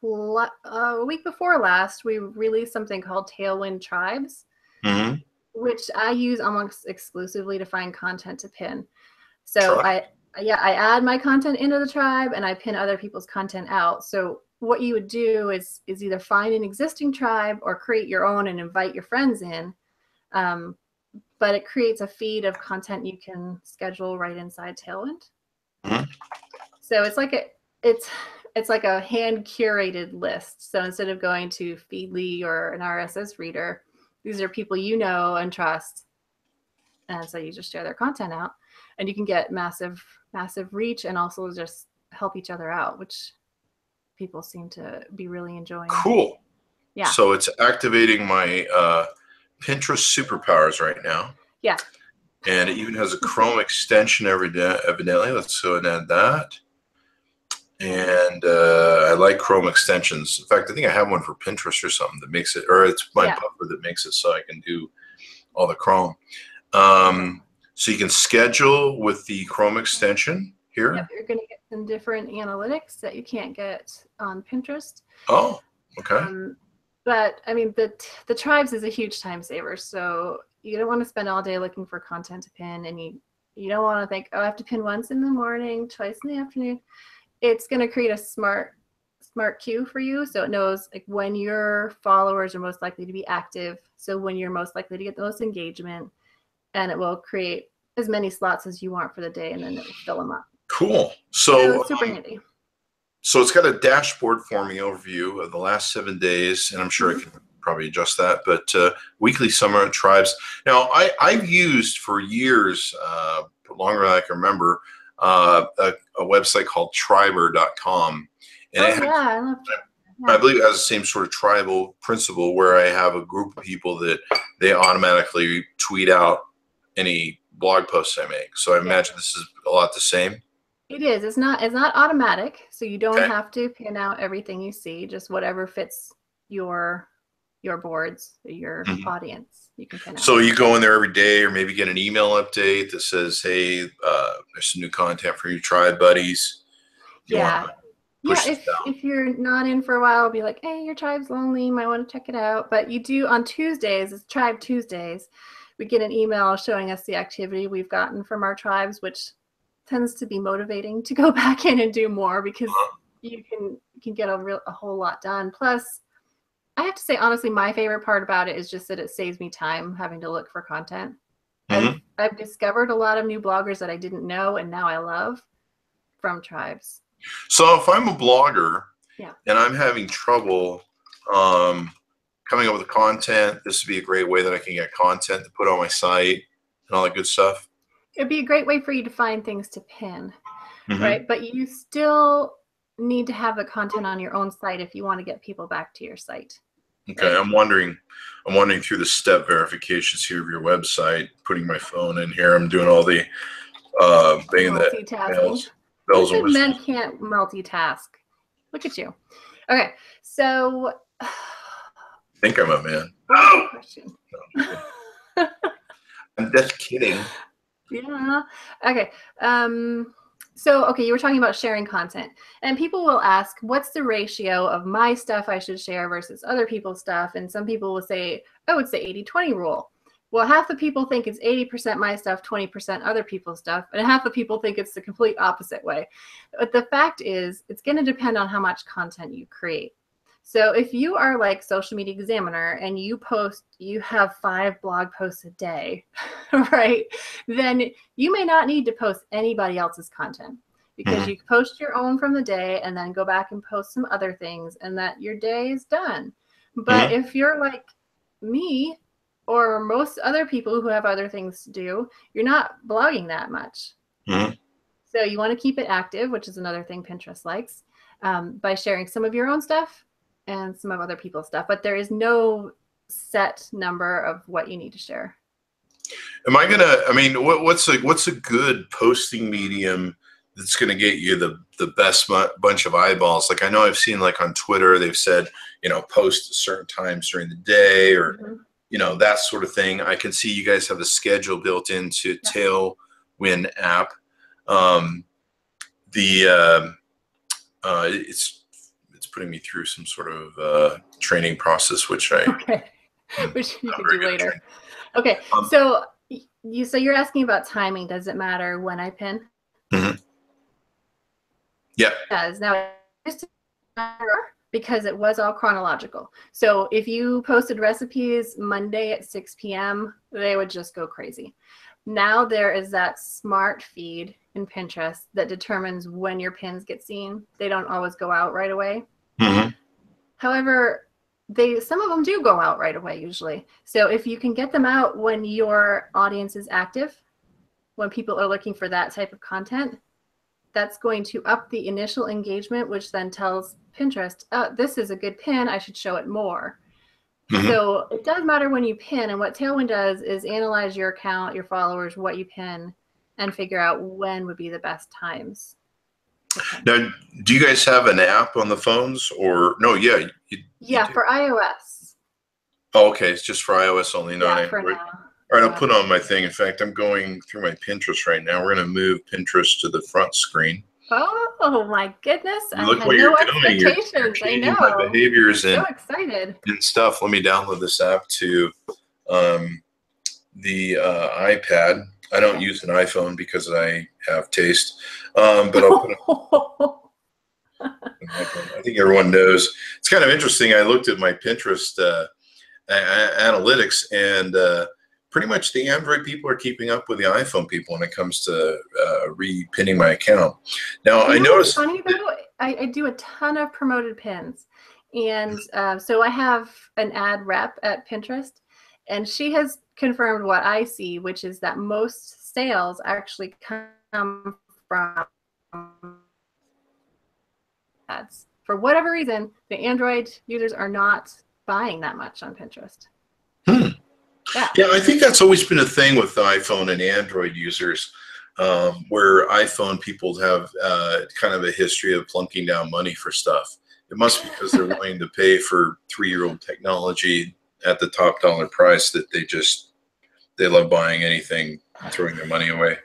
Speaker 2: a week before last, we released something called Tailwind Tribes, which I use almost exclusively to find content to pin. So I add my content into the tribe and I pin other people's content out. So what you would do is either find an existing tribe or create your own and invite your friends in. But it creates a feed of content you can schedule right inside Tailwind. So it's like a hand curated list. So instead of going to Feedly or an RSS reader, these are people you know and trust. And so you just share their content out and you can get massive reach and also just help each other out, which people seem to be really enjoying.
Speaker 1: Cool.
Speaker 2: Yeah.
Speaker 1: So it's activating my Pinterest superpowers right now.
Speaker 2: Yeah.
Speaker 1: And it even has a Chrome extension evidently. Let's go and add that. And I like Chrome extensions. In fact, I think I have one for Pinterest or something that makes it, or it's my buffer that makes it so I can do all the Chrome. So you can schedule with the Chrome extension here.
Speaker 2: Yep, you're going to get some different analytics that you can't get on Pinterest.
Speaker 1: Oh, okay.
Speaker 2: But I mean, the tribes is a huge time saver. So you don't want to spend all day looking for content to pin, and you don't want to think, oh, I have to pin once in the morning, twice in the afternoon. It's going to create a smart queue for you, so it knows like when your followers are most likely to be active, so when you're most likely to get the most engagement, and it will create as many slots as you want for the day, and then it will fill them up.
Speaker 1: Cool. So
Speaker 2: super handy.
Speaker 1: So it's got a dashboard for me overview of the last 7 days, and I'm sure I can probably adjust that, but weekly summary of tribes. Now, I've used for years, longer than I can remember, a website called triber.com. And
Speaker 2: I love that.
Speaker 1: I believe it has the same sort of tribal principle where I have a group of people that they automatically tweet out any blog posts I make. So I imagine this is a lot the same.
Speaker 2: It is. It's not automatic, so you don't have to pin out everything you see. Just whatever fits your boards, your audience, you can pin out.
Speaker 1: So you go in there every day, or maybe get an email update that says, "Hey, there's some new content for your tribe buddies."
Speaker 2: If you're not in for a while, be like, "Hey, your tribe's lonely. You might want to check it out." But you do on Tuesdays. It's Tribe Tuesdays. We get an email showing us the activity we've gotten from our tribes, which tends to be motivating to go back in and do more because you can get a whole lot done. Plus, I have to say, honestly, my favorite part about it is just that it saves me time having to look for content. I've discovered a lot of new bloggers that I didn't know and now I love from tribes.
Speaker 1: So if I'm a blogger and I'm having trouble coming up with the content, this would be a great way that I can get content to put on my site and all that good stuff.
Speaker 2: It'd be a great way for you to find things to pin, right? But you still need to have the content on your own site if you want to get people back to your site.
Speaker 1: Okay, I'm wondering through the step verifications here of your website, putting my phone in here. I'm doing all the thing that bells and whistles.
Speaker 2: Men can't multitask. Look at you. Okay, so
Speaker 1: I think I'm a man.
Speaker 2: Oh!
Speaker 1: No, I'm just kidding.
Speaker 2: Yeah. Okay. So, you were talking about sharing content, and people will ask, what's the ratio of my stuff I should share versus other people's stuff? And some people will say, oh, it's the 80-20 rule. Well, half the people think it's 80% my stuff, 20% other people's stuff, and half the people think it's the complete opposite way. But the fact is, it's going to depend on how much content you create. So if you are like Social Media Examiner and you have 5 blog posts a day, right? Then you may not need to post anybody else's content, because you post your own from the day and then go back and post some other things, and that your day is done. But if you're like me or most other people who have other things to do, you're not blogging that much. So you want to keep it active, which is another thing Pinterest likes, by sharing some of your own stuff and some of other people's stuff. But there is no set number of what you need to share.
Speaker 1: What's a good posting medium that's going to get you the best bunch of eyeballs? Like, I know I've seen, like, on Twitter, they've said, post at certain times during the day, or, that sort of thing. I can see you guys have a schedule built into Tailwind app. It's putting me through some sort of training process, which
Speaker 2: which you can do later. Okay, so you're asking about timing. Does it matter when I pin?
Speaker 1: Yeah.
Speaker 2: It does. Now, it used to matter because it was all chronological. So if you posted recipes Monday at 6 p.m., they would just go crazy. Now there is that smart feed in Pinterest that determines when your pins get seen. They don't always go out right away. However, some of them do go out right away usually. So if you can get them out when your audience is active, when people are looking for that type of content, that's going to up the initial engagement, which then tells Pinterest, oh, this is a good pin, I should show it more. So it does matter when you pin, and what Tailwind does is analyze your account, your followers, what you pin, and figure out when would be the best times.
Speaker 1: Now, do you guys have an app on the phones, or no? Yeah,
Speaker 2: you for iOS.
Speaker 1: Oh, okay, it's just for iOS only, not Android.
Speaker 2: For now.
Speaker 1: All right, I'll put on my thing. In fact, I'm going through my Pinterest right now. We're going to move Pinterest to the front screen.
Speaker 2: Oh my goodness!
Speaker 1: Look what you're doing. You're changing my behaviors and
Speaker 2: so excited
Speaker 1: and stuff. Let me download this app to the iPad. I don't use an iPhone because I have taste, but I'll put I think everyone knows. It's kind of interesting. I looked at my Pinterest analytics, and pretty much the Android people are keeping up with the iPhone people when it comes to re-pinning my account. Now, I noticed.
Speaker 2: Funny though, I do a ton of promoted pins, and so I have an ad rep at Pinterest, and she has confirmed what I see, which is that most sales actually come from ads. For whatever reason, the Android users are not buying that much on Pinterest.
Speaker 1: Yeah, I think that's always been a thing with iPhone and Android users, where iPhone people have kind of a history of plunking down money for stuff. It must be because they're willing to pay for 3-year-old technology at the top dollar price that they love buying anything and throwing their money away.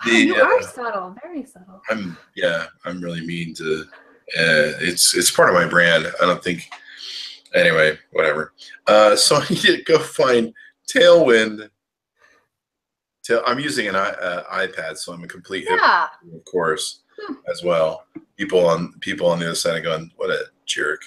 Speaker 2: You are subtle, very subtle.
Speaker 1: I'm really mean to. It's part of my brand. I don't think. Anyway, whatever. So I need to go find Tailwind. I'm using an iPad, so I'm a complete hypocrite, of course, as well. People on the other side are going, "What a jerk,"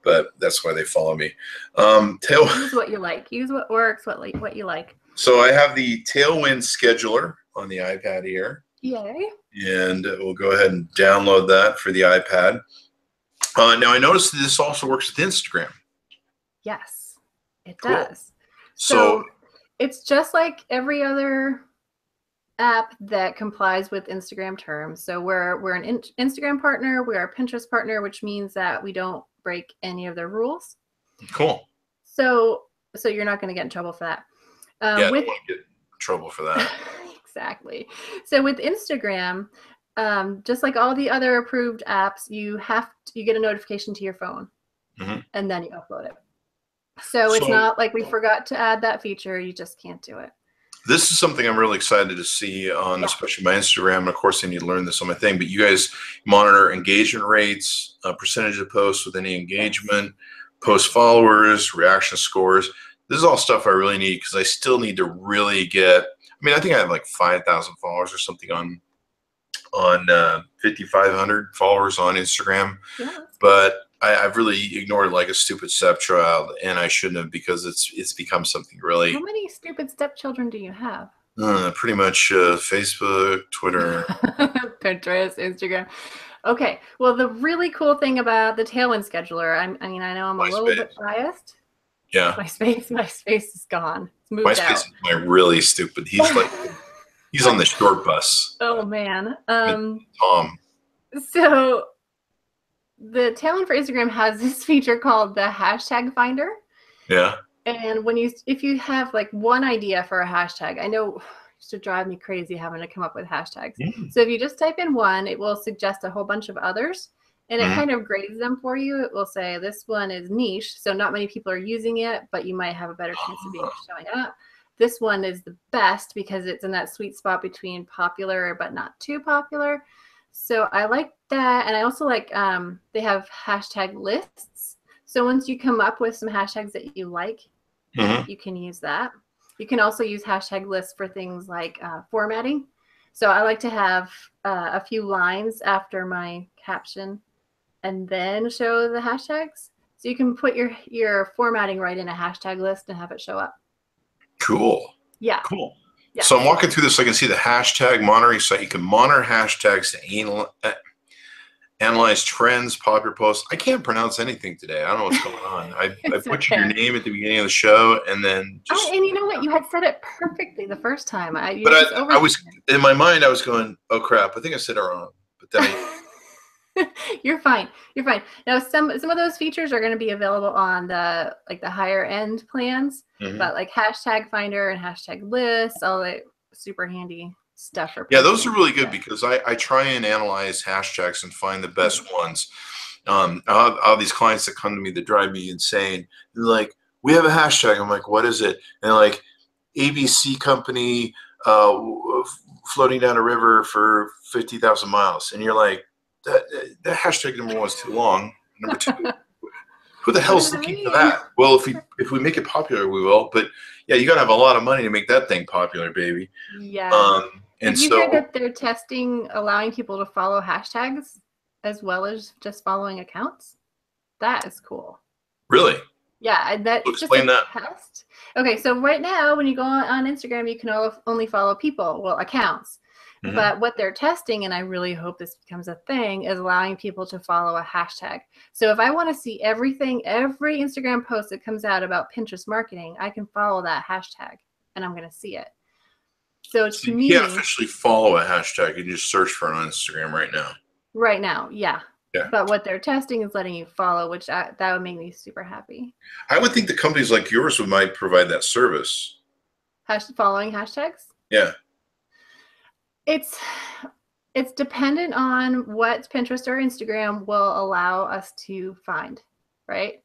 Speaker 1: but that's why they follow me. Tailwind.
Speaker 2: Use what you like. Use what works. What you like.
Speaker 1: So I have the Tailwind scheduler on the iPad here.
Speaker 2: Yay! And
Speaker 1: we'll go ahead and download that for the iPad. Now, I noticed that this also works with Instagram.
Speaker 2: Yes, it does. So it's just like every other app that complies with Instagram terms. So we're an Instagram partner. We're a Pinterest partner, which means that we don't break any of their rules.
Speaker 1: Cool.
Speaker 2: So you're not going to get in trouble for that.
Speaker 1: I don't want to get in trouble for that.
Speaker 2: Exactly. So with Instagram, just like all the other approved apps, you get a notification to your phone, and then you upload it. So it's not like we forgot to add that feature. You just can't do it.
Speaker 1: This is something I'm really excited to see on, especially my Instagram. And of course, I need to learn this on my thing. But you guys monitor engagement rates, percentage of posts with any engagement, post followers, reaction scores. This is all stuff I really need because I still need to really get. I mean, I think I have like 5,000 followers or something on 5,500 followers on Instagram. Yeah. But I've really ignored like a stupid stepchild, and I shouldn't have, because it's become something really.
Speaker 2: How many stupid stepchildren do you have?
Speaker 1: Pretty much Facebook, Twitter,
Speaker 2: Pinterest, Instagram. Okay. Well, the really cool thing about the Tailwind scheduler, I mean, I know I'm a little bit biased.
Speaker 1: Yeah.
Speaker 2: My space is gone. It's moved
Speaker 1: MySpace
Speaker 2: out.
Speaker 1: is really stupid. He's like, he's on the short bus.
Speaker 2: Oh man.
Speaker 1: Tom.
Speaker 2: So the Tailwind for Instagram has this feature called the hashtag finder.
Speaker 1: Yeah.
Speaker 2: And if you have like one idea for a hashtag, I know it used to drive me crazy having to come up with hashtags. So if you just type in one, it will suggest a whole bunch of others, and it kind of grades them for you. It will say this one is niche, so not many people are using it, but you might have a better chance of being showing up. This one is the best because it's in that sweet spot between popular but not too popular. So I like that. And I also like they have hashtag lists. So once you come up with some hashtags that you like, you can use that. You can also use hashtag lists for things like formatting. So I like to have a few lines after my caption and then show the hashtags. So you can put your formatting right in a hashtag list and have it show up.
Speaker 1: Cool.
Speaker 2: Yeah.
Speaker 1: Cool.
Speaker 2: Yeah.
Speaker 1: So I'm walking through this. I can see the hashtag monitoring site. You can monitor hashtags to analyze trends, popular posts. I can't pronounce anything today. I don't know what's going on. I put your name at the beginning of the show, and then just.
Speaker 2: And you know what? You had said it perfectly the first time.
Speaker 1: I was in my mind. I was going, "Oh crap! I think I said it wrong." But then
Speaker 2: You're fine. You're fine. Now, some of those features are going to be available on the higher end plans, but like hashtag finder and hashtag lists, all that super handy stuff.
Speaker 1: Yeah, those are really good because I try and analyze hashtags and find the best ones. I have these clients that come to me that drive me insane. They're like, "We have a hashtag." I'm like, "What is it?" And they're like, "ABC company floating down a river for 50,000 miles," and you're like, that hashtag number 1 is too long. Number 2, who the hell's looking for that? Well, if we make it popular, we will. But yeah, you gotta have a lot of money to make that thing popular, baby.
Speaker 2: Yeah. Did you hear that they're testing allowing people to follow hashtags as well as just following accounts? That is cool.
Speaker 1: Really?
Speaker 2: Yeah, that's
Speaker 1: explain
Speaker 2: just a test. Okay, so right now when you go on Instagram, you can only follow people, well, accounts. But what they're testing, and I really hope this becomes a thing, is allowing people to follow a hashtag. So if I want to see every Instagram post that comes out about Pinterest marketing, I can follow that hashtag and I'm going to see it. So to me,
Speaker 1: you can't officially follow a hashtag. You can just search for it on Instagram right now.
Speaker 2: Right now, yeah.
Speaker 1: Yeah.
Speaker 2: But what they're testing is letting you follow, which that would make me super happy.
Speaker 1: I would think the companies like yours might provide that service.
Speaker 2: Following hashtags?
Speaker 1: Yeah.
Speaker 2: It's dependent on what Pinterest or Instagram will allow us to find, right?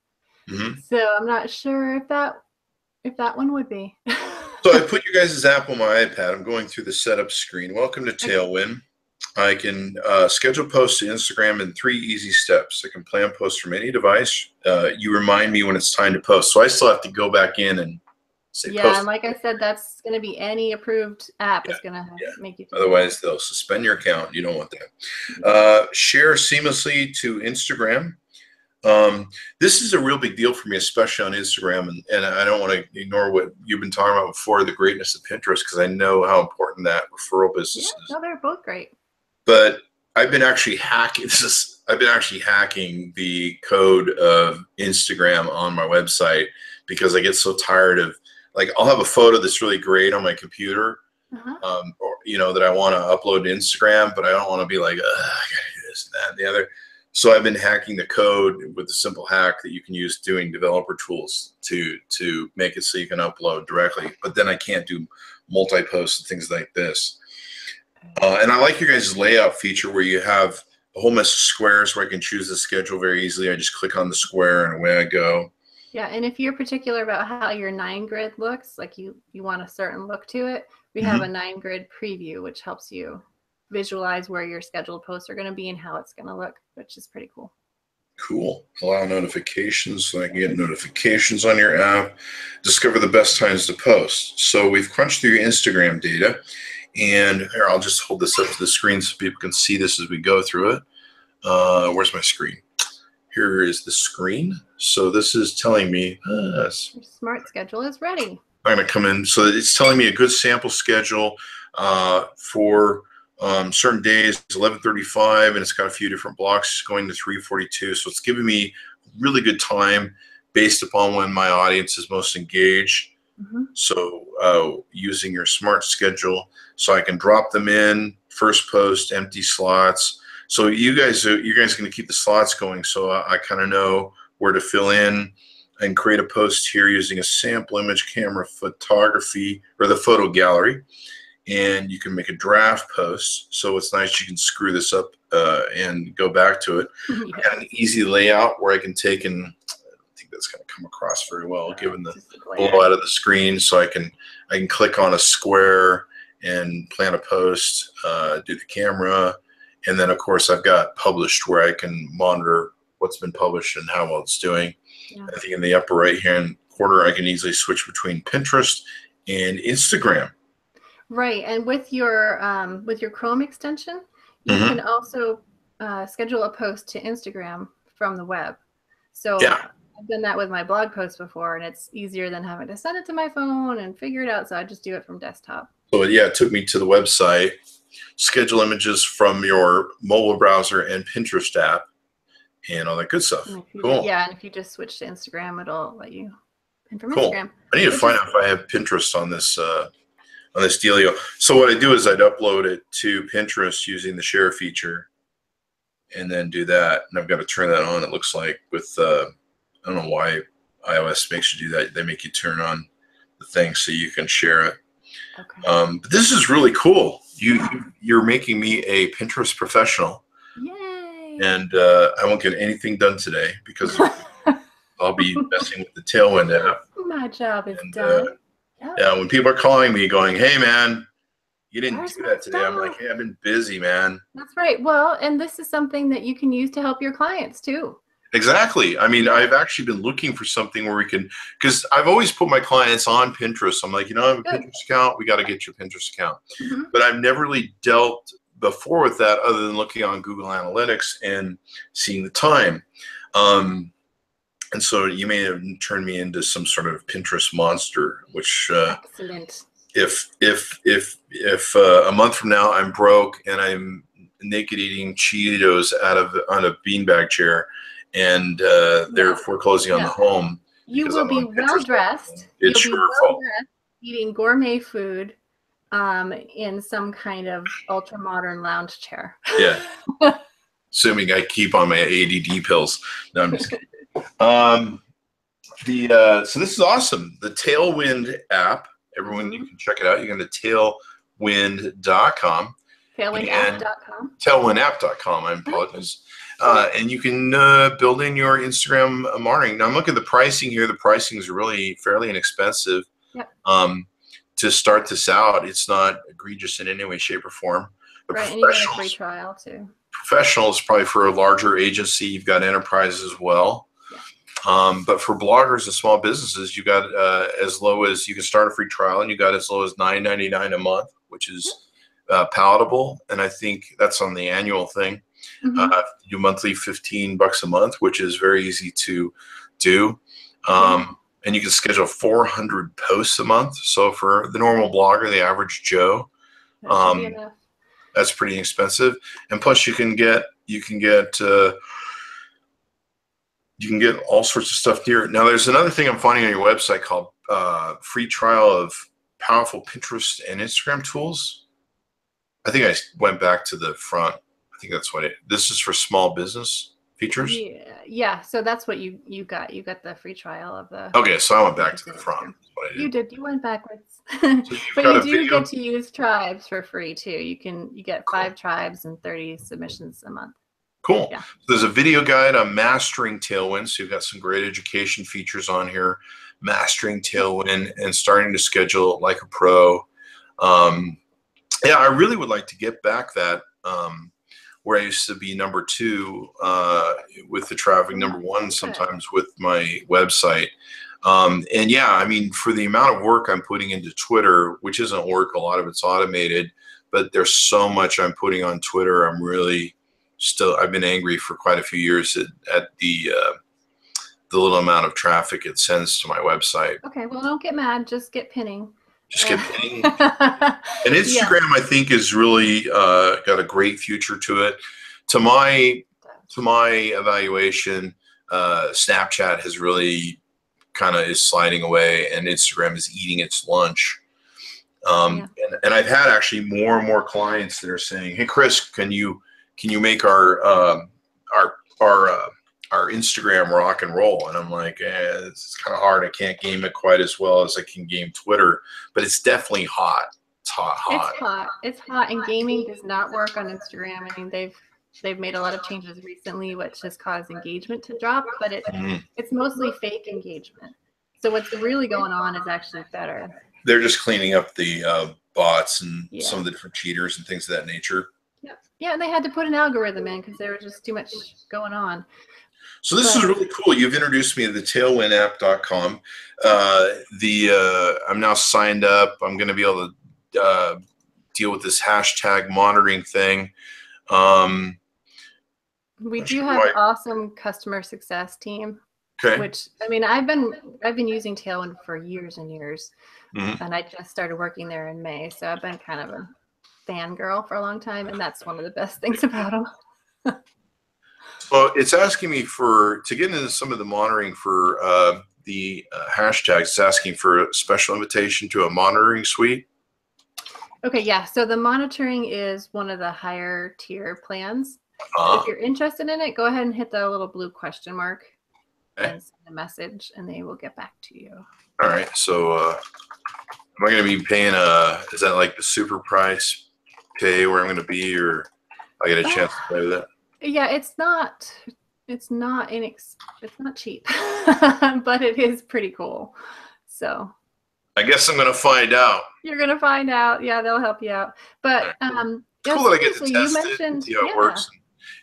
Speaker 2: So I'm not sure if that one would be.
Speaker 1: So I put your guys' app on my iPad. I'm going through the setup screen. Welcome to Tailwind. I can schedule posts to Instagram in 3 easy steps. I can plan posts from any device. You remind me when it's time to post. So I still have to go back in and say post.
Speaker 2: And like I said, that's going to be any approved app is going to make you.
Speaker 1: Otherwise, they'll suspend your account. You don't want that. Share seamlessly to Instagram. This is a real big deal for me, especially on Instagram. And I don't want to ignore what you've been talking about before, the greatness of Pinterest, because I know how important that referral business is.
Speaker 2: No, they're both great.
Speaker 1: But I've been actually hacking. I've been actually hacking the code of Instagram on my website because I get so tired of, like, I'll have a photo that's really great on my computer, or that I want to upload to Instagram, but I don't want to be like, I gotta do this and that and the other. So I've been hacking the code with a simple hack that you can use doing developer tools to make it so you can upload directly. But then I can't do multi-posts and things like this. And I like your guys' layout feature where you have a whole mess of squares where I can choose the schedule very easily. I just click on the square and away I go.
Speaker 2: Yeah, and if you're particular about how your 9-grid looks, like you want a certain look to it, we have a 9-grid preview, which helps you visualize where your scheduled posts are going to be and how it's going to look, which is pretty cool.
Speaker 1: Cool. Allow notifications so I can get notifications on your app. Discover the best times to post. So we've crunched through your Instagram data. And here, I'll just hold this up to the screen so people can see this as we go through it. Where's my screen? here is the screen. So this is telling me
Speaker 2: your smart schedule is ready.
Speaker 1: I'm going to come in. So it's telling me a good sample schedule for certain days, 11:35, and it's got a few different blocks going to 3:42. So it's giving me really good time based upon when my audience is most engaged. So using your smart schedule, so I can drop them in, first post, empty slots. So you guys are going to keep the slots going, so I kind of know where to fill in and create a post here using a sample image camera photography, or the photo gallery. And you can make a draft post. So it's nice, you can screw this up and go back to it. I got an easy layout where I can take, and I think that's going to come across very well given the blowout of the screen. So I can click on a square and plan a post, do the camera, and then of course I've got published where I can monitor what's been published and how well it's doing. I think in the upper right hand corner I can easily switch between Pinterest and Instagram.
Speaker 2: Right, and with your Chrome extension, you can also schedule a post to Instagram from the web. So I've done that with my blog posts before, and it's easier than having to send it to my phone and figure it out. So I just do it from desktop. So
Speaker 1: yeah, it took me to the website, schedule images from your mobile browser and Pinterest app, and all that good stuff. Cool.
Speaker 2: Yeah, and if you just switch to Instagram, it'll let you pin from
Speaker 1: cool.
Speaker 2: Instagram.
Speaker 1: I need to find out if I have Pinterest on this dealio. So what I do is I'd upload it to Pinterest using the share feature, and then do that. And I've got to turn that on. It looks like with I don't know why iOS makes you do that. They make you turn on the thing so you can share it.
Speaker 2: Okay.
Speaker 1: But this is really cool. You're making me a Pinterest professional.
Speaker 2: Yay!
Speaker 1: And I won't get anything done today because I'll be messing with the Tailwind app.
Speaker 2: My job is done.
Speaker 1: Yeah, when people are calling me going, "Hey man, you didn't do that today," I'm like, "Hey, I've been busy, man."
Speaker 2: That's right. Well, and this is something that you can use to help your clients too.
Speaker 1: Exactly. I mean, I've actually been looking for something where we can, because I've always put my clients on Pinterest. I'm like, I have a Pinterest account. We got to get your Pinterest account. But I've never really dealt before with that other than looking on Google Analytics and seeing the time. And so you may have turned me into some sort of Pinterest monster, which
Speaker 2: excellent.
Speaker 1: If a month from now I'm broke and I'm naked eating Cheetos on a beanbag chair, and they're foreclosing on the home,
Speaker 2: you will be well dressed.
Speaker 1: It's your fault.
Speaker 2: Eating gourmet food in some kind of ultra modern lounge chair.
Speaker 1: Yeah. Assuming I keep on my ADD pills. No, I'm just kidding. So this is awesome. The Tailwind app. Everyone, you can check it out. You can go to tailwind.com.
Speaker 2: Tailwindapp.com.
Speaker 1: Tailwindapp.com. I apologize. And you can build in your Instagram monitoring. Now I'm looking at the pricing here. The pricing is really fairly inexpensive.
Speaker 2: Yep.
Speaker 1: To start this out, it's not egregious in any way, shape, or form.
Speaker 2: Right, and you get a free trial too.
Speaker 1: Professionals, probably for a larger agency. You've got enterprises as well. Yeah. But for bloggers and small businesses, you got as low as, you can start a free trial, and you got as low as $9.99 a month, which is palatable. And I think that's on the annual thing. You do monthly $15 a month, which is very easy to do. And you can schedule 400 posts a month. So for the normal blogger, the average Joe, that's pretty inexpensive. And plus you can get all sorts of stuff here. Now there's another thing I'm finding on your website called free trial of powerful Pinterest and Instagram tools. I think I went back to the front. I think that's what this is for small business features.
Speaker 2: Yeah. So that's what you got. You got the free trial of the.
Speaker 1: Okay, so I went back to the front. That's what I did.
Speaker 2: You did. You went backwards. So but you do get to use tribes for free too. You get 5 tribes and 30 submissions a month.
Speaker 1: Cool. Yeah. So there's a video guide on mastering Tailwind. So you've got some great education features on here. Mastering Tailwind and starting to schedule like a pro. Yeah, I really would like to get back that where I used to be number 2 with the traffic, number 1 sometimes with my website. And yeah, I mean, for the amount of work I'm putting into Twitter, which isn't work, a lot of it's automated, but there's so much I'm putting on Twitter. I'm really still, I've been angry for quite a few years at the little amount of traffic it sends to my website.
Speaker 2: Okay, well, don't get mad. Just get pinning.
Speaker 1: Just get pinning. And Instagram, I think, is really got a great future to it. To my evaluation, Snapchat has really kind of is sliding away, and Instagram is eating its lunch. And I've had actually more and more clients that are saying, "Hey, Chris, can you make our Instagram rock and roll?" And I'm like, it's kind of hard. I can't game it quite as well as I can game Twitter, but it's definitely hot. It's hot.
Speaker 2: It's hot, and gaming does not work on Instagram. I mean, they've made a lot of changes recently, which has caused engagement to drop, but it's mostly fake engagement. So what's really going on is actually better.
Speaker 1: They're just cleaning up the bots and some of the different cheaters and things of that nature.
Speaker 2: Yeah, and they had to put an algorithm in because there was just too much going on.
Speaker 1: So this is really cool. You've introduced me to the tailwindapp.com. I'm now signed up. I'm going to be able to deal with this hashtag monitoring thing.
Speaker 2: We do have an awesome customer success team.
Speaker 1: Okay.
Speaker 2: Which, I mean, I've been using Tailwind for years and years, and I just started working there in May, so I've been kind of a fangirl for a long time, and that's one of the best things about them.
Speaker 1: Well, it's asking me to get into some of the monitoring for the hashtags. It's asking for a special invitation to a monitoring suite.
Speaker 2: Okay, yeah. So the monitoring is one of the higher tier plans. If you're interested in it, go ahead and hit the little blue question mark and send a message, and they will get back to you.
Speaker 1: All right. So am I going to be paying is that like the super price pay where I'm going to be, or I get a chance to play with it?
Speaker 2: Yeah, it's not cheap, but it is pretty cool. So
Speaker 1: I guess I'm going to find out.
Speaker 2: You're going to find out. Yeah, they'll help you out. But
Speaker 1: cool that I get to test it and see how it works.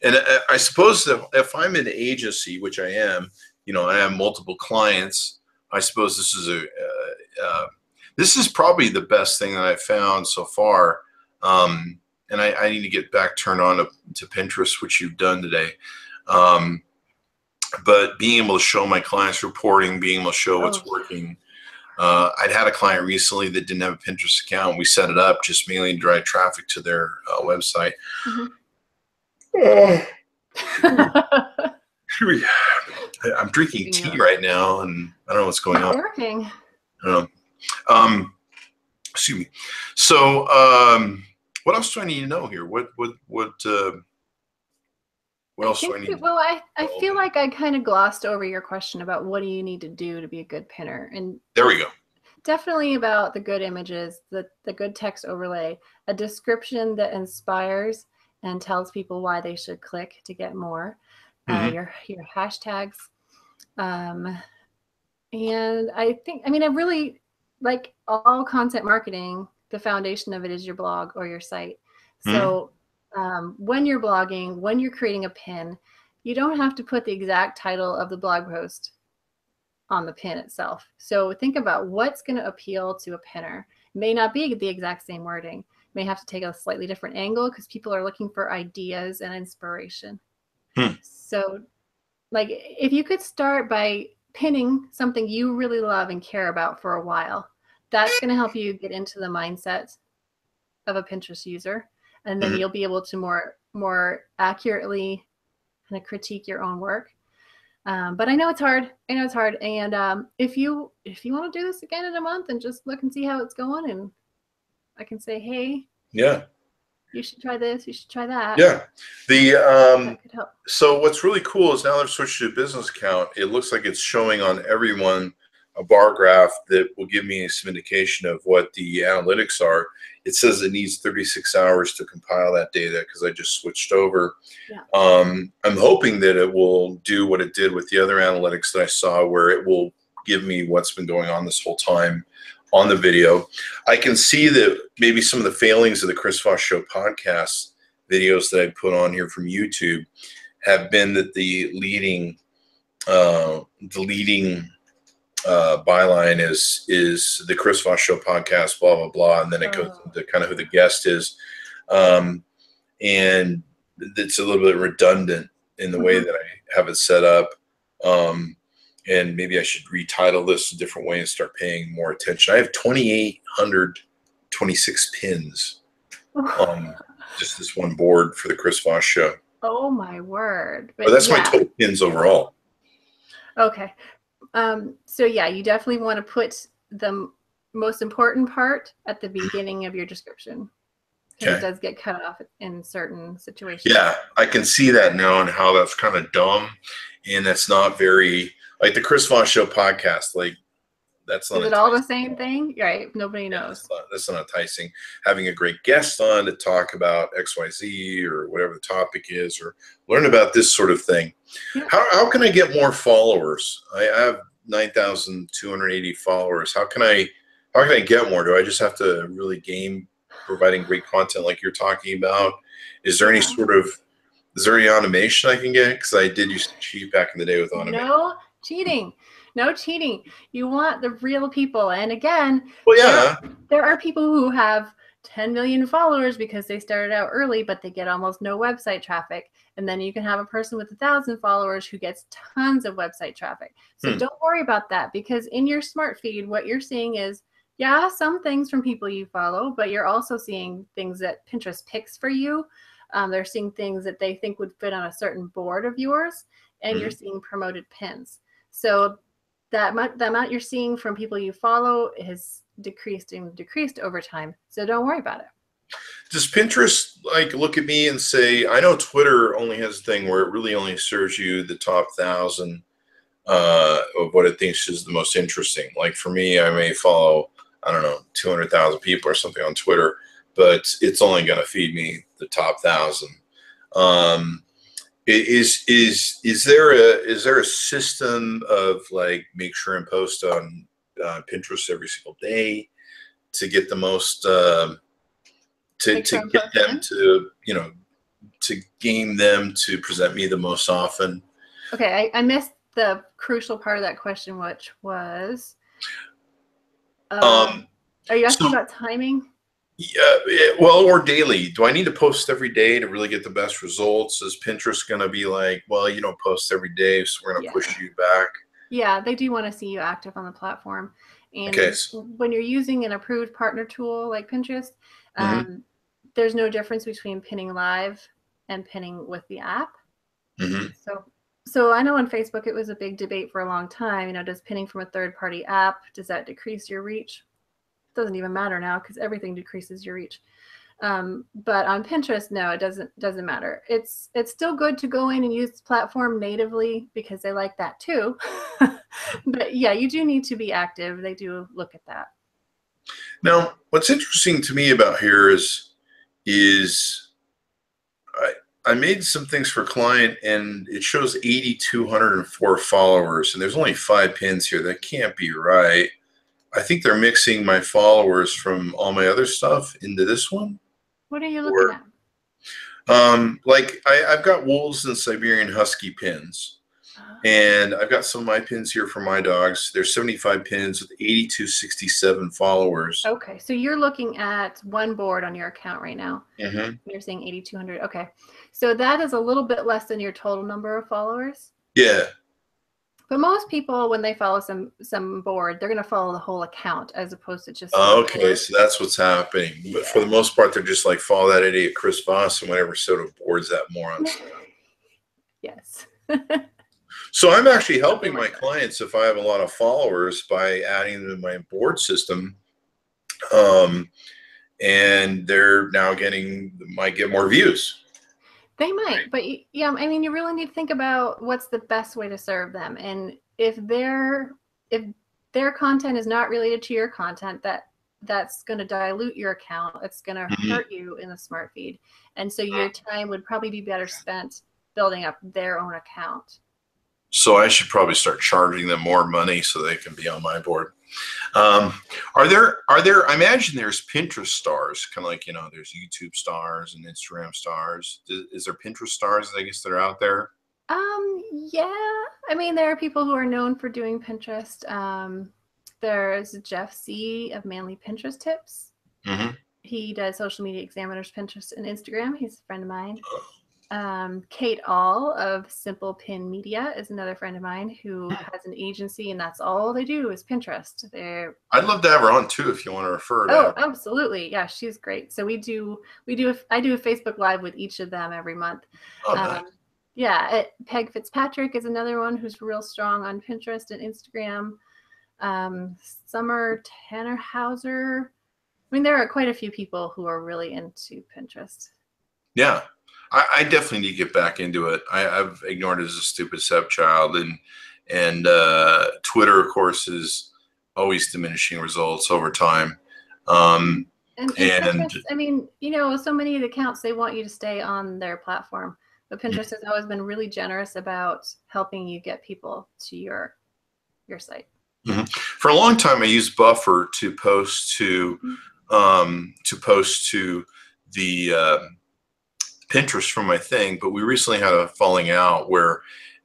Speaker 1: And I suppose that if I'm an agency, which I am, I have multiple clients, I suppose this is this is probably the best thing that I've found so far. And I need to get back turned on to Pinterest, which you've done today. But being able to show my clients reporting, being able to show what's working. I'd had a client recently that didn't have a Pinterest account. We set it up just mainly to drive traffic to their website. I'm drinking tea right now, and I don't know what's going on.
Speaker 2: Working.
Speaker 1: I don't know. Excuse me. So, what else do I need to know here? What else do I need?
Speaker 2: Well, I feel like I kind of glossed over your question about what do you need to do to be a good pinner, and
Speaker 1: there we go.
Speaker 2: Definitely about the good images, the good text overlay, a description that inspires and tells people why they should click to get more, your hashtags, and I really like all content marketing. The foundation of it is your blog or your site. So when you're blogging, when you're creating a pin, you don't have to put the exact title of the blog post on the pin itself. So think about what's going to appeal to a pinner. It may not be the exact same wording. It may have to take a slightly different angle because people are looking for ideas and inspiration. So like if you could start by pinning something you really love and care about for a while, that's going to help you get into the mindset of a Pinterest user. And then you'll be able to more accurately kind of critique your own work. But I know it's hard. And if you want to do this again in a month and just look and see how it's going, and I can say, hey, you should try this, you should try that.
Speaker 1: Yeah.
Speaker 2: That could help.
Speaker 1: So what's really cool is now they've switched to a business account. It looks like it's showing on everyone a bar graph that will give me some indication of what the analytics are. It says it needs 36 hours to compile that data because I just switched over.
Speaker 2: Yeah.
Speaker 1: I'm hoping that it will do what it did with the other analytics that I saw, where it will give me what's been going on this whole time on the video. I can see that maybe some of the failings of the Chris Voss Show Podcast videos that I put on here from YouTube have been that the leading byline is the Chris Voss Show Podcast, blah, blah, blah. And then it goes into kind of who the guest is. And it's a little bit redundant in the way that I have it set up. And maybe I should retitle this a different way and start paying more attention. I have 2,826 pins on just this one board for the Chris Voss Show.
Speaker 2: Oh my word.
Speaker 1: But that's my total pins overall.
Speaker 2: Okay. So yeah, you definitely want to put the most important part at the beginning of your description. Because it does get cut off in certain situations. Yeah,
Speaker 1: I can see that now and how that's kind of dumb. And that's not very, like the Chris Voss Show podcast, like that's not.
Speaker 2: Is it all the same thing? Right. Nobody knows.
Speaker 1: That's not enticing. Having a great guest on to talk about XYZ or whatever the topic is, or learn about this sort of thing. Yeah. How can I get more followers? I have 9,280 followers. How can I get more? Do I just have to really game providing great content like you're talking about? Is there any any automation I can get? Because I did used to cheat back in the day with automation.
Speaker 2: No cheating. You want the real people. And again, there are people who have 10 million followers because they started out early, but they get almost no website traffic. And then you can have a person with 1,000 followers who gets tons of website traffic. So don't worry about that, because in your smart feed, what you're seeing is, some things from people you follow, but you're also seeing things that Pinterest picks for you. They're seeing things that they think would fit on a certain board of yours, and you're seeing promoted pins. So that amount you're seeing from people you follow has decreased over time. So don't worry about it.
Speaker 1: Does Pinterest look at me and say, I know Twitter only has a thing where it really only serves you the top 1,000 of what it thinks is the most interesting. Like for me, I may follow, 200,000 people or something on Twitter, but it's only going to feed me the top 1,000. Is there a system of make sure and post on Pinterest every single day to get the most to get them to to game them to present me the most often?
Speaker 2: Okay, I missed the crucial part of that question, which was, are you asking about timing?
Speaker 1: Yeah, well, or daily. Do I need to post every day to really get the best results? Is Pinterest going to be like, well, you don't post every day, so we're going to push you back?
Speaker 2: Yeah, they do want to see you active on the platform. And when you're using an approved partner tool like Pinterest, there's no difference between pinning live and pinning with the app. So I know on Facebook it was a big debate for a long time. Does pinning from a third-party app, does that decrease your reach? It doesn't even matter now because everything decreases your reach. But on Pinterest, no, it doesn't matter. It's still good to go in and use the platform natively because they like that too. But yeah, you do need to be active. They do look at that.
Speaker 1: Now, what's interesting to me about here is I made some things for a client and it shows 8,204 followers and there's only 5 pins here. That can't be right. I think they're mixing my followers from all my other stuff into this one.
Speaker 2: What are you looking at?
Speaker 1: I've got wolves and Siberian Husky pins. And I've got some of my pins here for my dogs. There's 75 pins with 8,267 followers.
Speaker 2: Okay, so you're looking at one board on your account right now. You're saying 8,200. Okay, so that is a little bit less than your total number of followers.
Speaker 1: Yeah.
Speaker 2: But most people, when they follow some board, they're going to follow the whole account as opposed to just.
Speaker 1: Okay, so that's what's happening. But for the most part, they're just like, follow that idiot Chris Voss and whatever sort of boards that moron.
Speaker 2: Yes.
Speaker 1: So I'm actually helping my clients if I have a lot of followers by adding them to my board system. And they're now might get more views.
Speaker 2: They might, but yeah, I mean, you really need to think about what's the best way to serve them. And if their content is not related to your content, that's going to dilute your account. It's going to hurt you in the smart feed. And so your time would probably be better spent building up their own account.
Speaker 1: So I should probably start charging them more money so they can be on my board. Are there? I imagine there's Pinterest stars, kind of like there's YouTube stars and Instagram stars. Is there Pinterest stars? I guess that are out there.
Speaker 2: Yeah. I mean, there are people who are known for doing Pinterest. There's Jeff C. of Manly Pinterest Tips. He does Social Media Examiner's Pinterest and Instagram. He's a friend of mine. Kate All of Simple Pin Media is another friend of mine who has an agency, and that's all they do is Pinterest.
Speaker 1: I'd love to have her on too if you want to refer to
Speaker 2: Oh,
Speaker 1: her.
Speaker 2: absolutely. Yeah, she's great. So I do a Facebook Live with each of them every month.
Speaker 1: Oh, nice.
Speaker 2: Yeah, Peg Fitzpatrick is another one who's real strong on Pinterest and Instagram. Summer Tannerhauser. I mean, there are quite a few people who are really into Pinterest.
Speaker 1: Yeah, I definitely need to get back into it. I've ignored it as a stupid stepchild, and Twitter, of course, is always diminishing results over time.
Speaker 2: And Pinterest, I mean, so many of the accounts, they want you to stay on their platform, but Pinterest has always been really generous about helping you get people to your site.
Speaker 1: Mm-hmm. For a long time, I used Buffer to post to the Pinterest from my thing, but we recently had a falling out where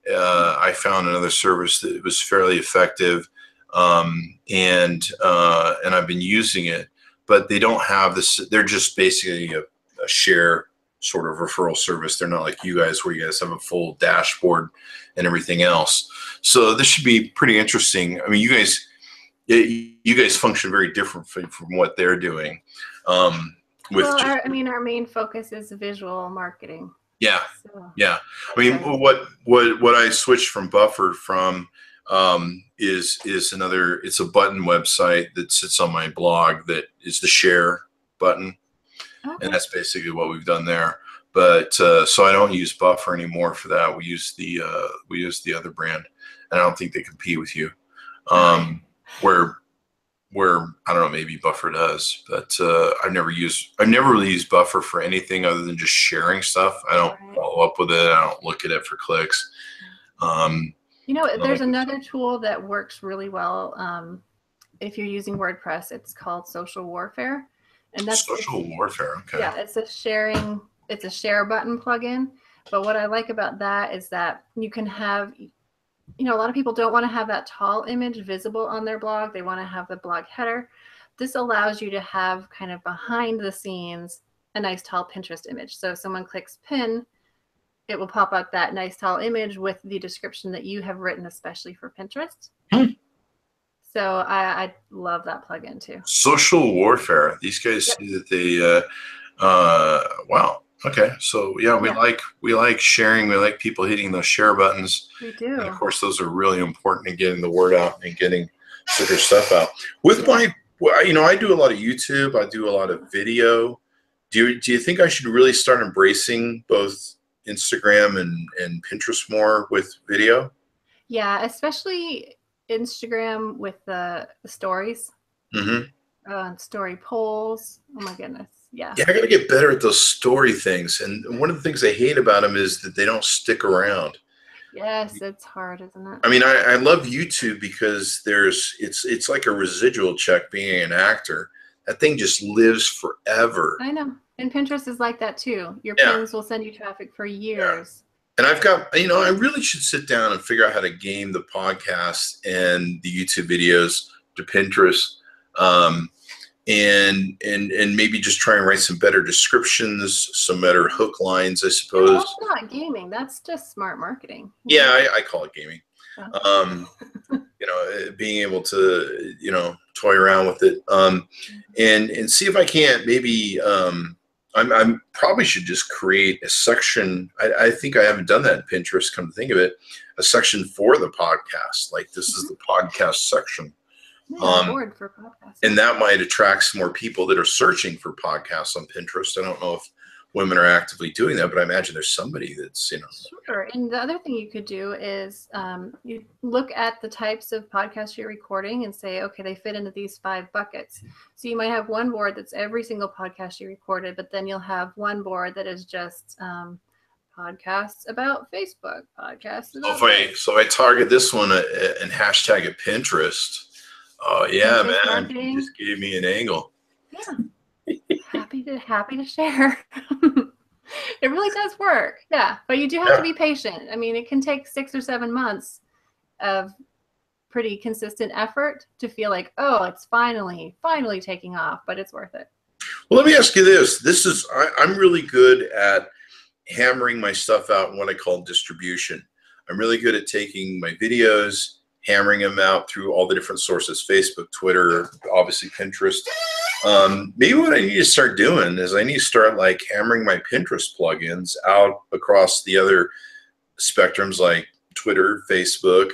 Speaker 1: I found another service that was fairly effective, and I've been using it, but they don't have this. They're just basically a share sort of referral service. They're not like you guys where you guys have a full dashboard and everything else. So this should be pretty interesting. I mean, you guys function very different from what they're doing. Our
Speaker 2: main focus is visual marketing.
Speaker 1: Yeah, so, yeah. I mean, what I switched from Buffer from is another. It's a button website that sits on my blog that is the share button, and that's basically what we've done there. But so I don't use Buffer anymore for that. We use the other brand, and I don't think they compete with you. Where I don't know, maybe Buffer does, but I've never really used Buffer for anything other than just sharing stuff. I don't follow up with it. I don't look at it for clicks.
Speaker 2: There's another tool that works really well if you're using WordPress. It's called Social Warfare, and that's
Speaker 1: Social Warfare. Okay.
Speaker 2: Yeah, it's a share button plugin. But what I like about that is that you can have. A lot of people don't want to have that tall image visible on their blog. They want to have the blog header. This allows you to have kind of behind the scenes a nice tall Pinterest image. So if someone clicks pin, it will pop up that nice tall image with the description that you have written especially for Pinterest. So I love that plugin too.
Speaker 1: Social Warfare. These guys see that they wow. Okay, so yeah, we like sharing. We like people hitting those share buttons.
Speaker 2: We do.
Speaker 1: And of course, those are really important in getting the word out and getting sugar stuff out. With my, I do a lot of YouTube. I do a lot of video. Do you think I should really start embracing both Instagram and Pinterest more with video?
Speaker 2: Yeah, especially Instagram with the stories. Mm-hmm. Story polls. Oh my goodness. Yeah,
Speaker 1: I got to get better at those story things. And one of the things I hate about them is that they don't stick around.
Speaker 2: Yes, it's hard, isn't it?
Speaker 1: I mean, I love YouTube because it's like a residual check being an actor. That thing just lives forever.
Speaker 2: I know. And Pinterest is like that too. Your pins will send you traffic for years.
Speaker 1: Yeah. And I've got, I really should sit down and figure out how to game the podcast and the YouTube videos to Pinterest. And maybe just try and write some better descriptions, some better hook lines, I suppose.
Speaker 2: No, that's not gaming. That's just smart marketing.
Speaker 1: Yeah, I call it gaming. Being able to, toy around with it, and see if I can't maybe. I probably should just create a section. I think I haven't done that in Pinterest. Come to think of it, a section for the podcast. Like this is the podcast section.
Speaker 2: Board for podcasts.
Speaker 1: And that might attract some more people that are searching for podcasts on Pinterest. I don't know if women are actively doing that, but I imagine there's somebody that's,
Speaker 2: Sure. And the other thing you could do is you look at the types of podcasts you're recording and say, okay, they fit into these 5 buckets. So you might have one board that's every single podcast you recorded, but then you'll have one board that is just podcasts about Facebook, podcasts about
Speaker 1: so I target this one and hashtag it Pinterest. Oh yeah, man! Marketing. You just gave me an angle.
Speaker 2: Yeah, happy to share. It really does work. Yeah, but you do have to be patient. I mean, it can take 6 or 7 months of pretty consistent effort to feel like, oh, it's finally taking off, but it's worth it.
Speaker 1: Well, let me ask you this. I'm really good at hammering my stuff out in what I call distribution. I'm really good at taking my videos, hammering them out through all the different sources, Facebook, Twitter, obviously Pinterest. Maybe what I need to start doing is I need to start like hammering my Pinterest plugins out across the other spectrums like Twitter, Facebook,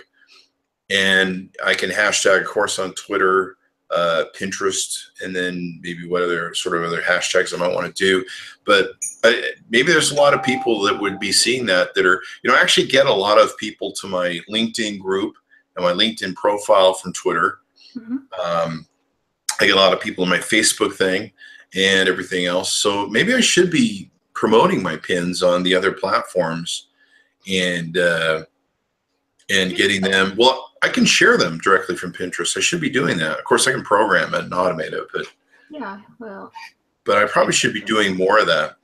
Speaker 1: and I can hashtag, of course, on Twitter, Pinterest, and then maybe what other sort of other hashtags I might want to do. But maybe there's a lot of people that would be seeing that are, I actually get a lot of people to my LinkedIn group and my LinkedIn profile from Twitter. I get a lot of people in my Facebook thing and everything else. So maybe I should be promoting my pins on the other platforms and getting them. Well, I can share them directly from Pinterest. I should be doing that. Of course, I can program it and automate it, but
Speaker 2: yeah, well,
Speaker 1: but I probably should be doing more of that.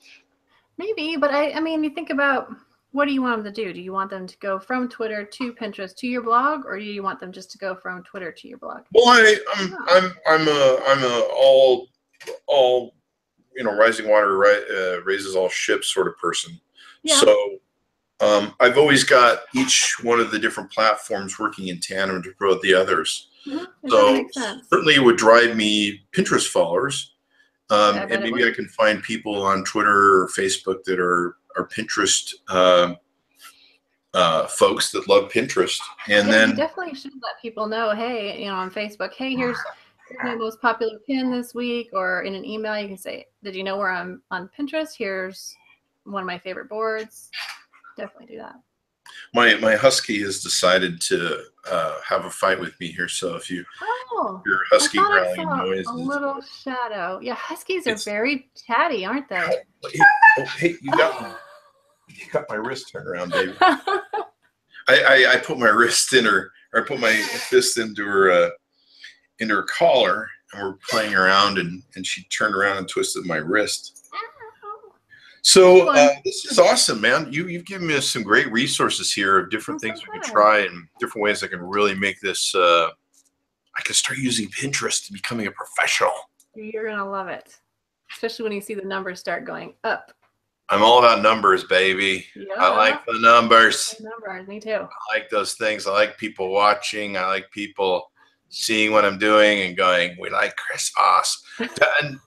Speaker 2: Maybe, but I mean, you think about, what do you want them to do? Do you want them to go from Twitter to Pinterest to your blog, or do you want them just to go from Twitter to your blog?
Speaker 1: Well, I'm a all rising water raises all ships sort of person. Yeah. So I've always got each one of the different platforms working in tandem to promote the others. So certainly it would drive me Pinterest followers, and maybe I can find people on Twitter or Facebook that are Pinterest folks that love Pinterest, and then
Speaker 2: you definitely should let people know, hey, on Facebook, hey, here's my most popular pin this week, or in an email you can say, did you know where I'm on Pinterest? Here's one of my favorite boards. Definitely do that.
Speaker 1: My husky has decided to have a fight with me here, so if you hear husky growling noises,
Speaker 2: a little shadow. Yeah, huskies are very chatty, aren't they?
Speaker 1: Hey, you got my wrist turned around, baby. I put my wrist in her, or I put my fist into her collar, and we're playing around, and she turned around and twisted my wrist. So this is awesome, man. You've given me some great resources here of different things we can try and different ways I can really make this. I can start using Pinterest and becoming a professional.
Speaker 2: You're gonna love it, especially when you see the numbers start going up.
Speaker 1: I'm all about numbers, baby. Yeah. I like the numbers.
Speaker 2: Numbers, me too.
Speaker 1: I like those things. I like people watching. I like people seeing what I'm doing and going, we like Chris Voss.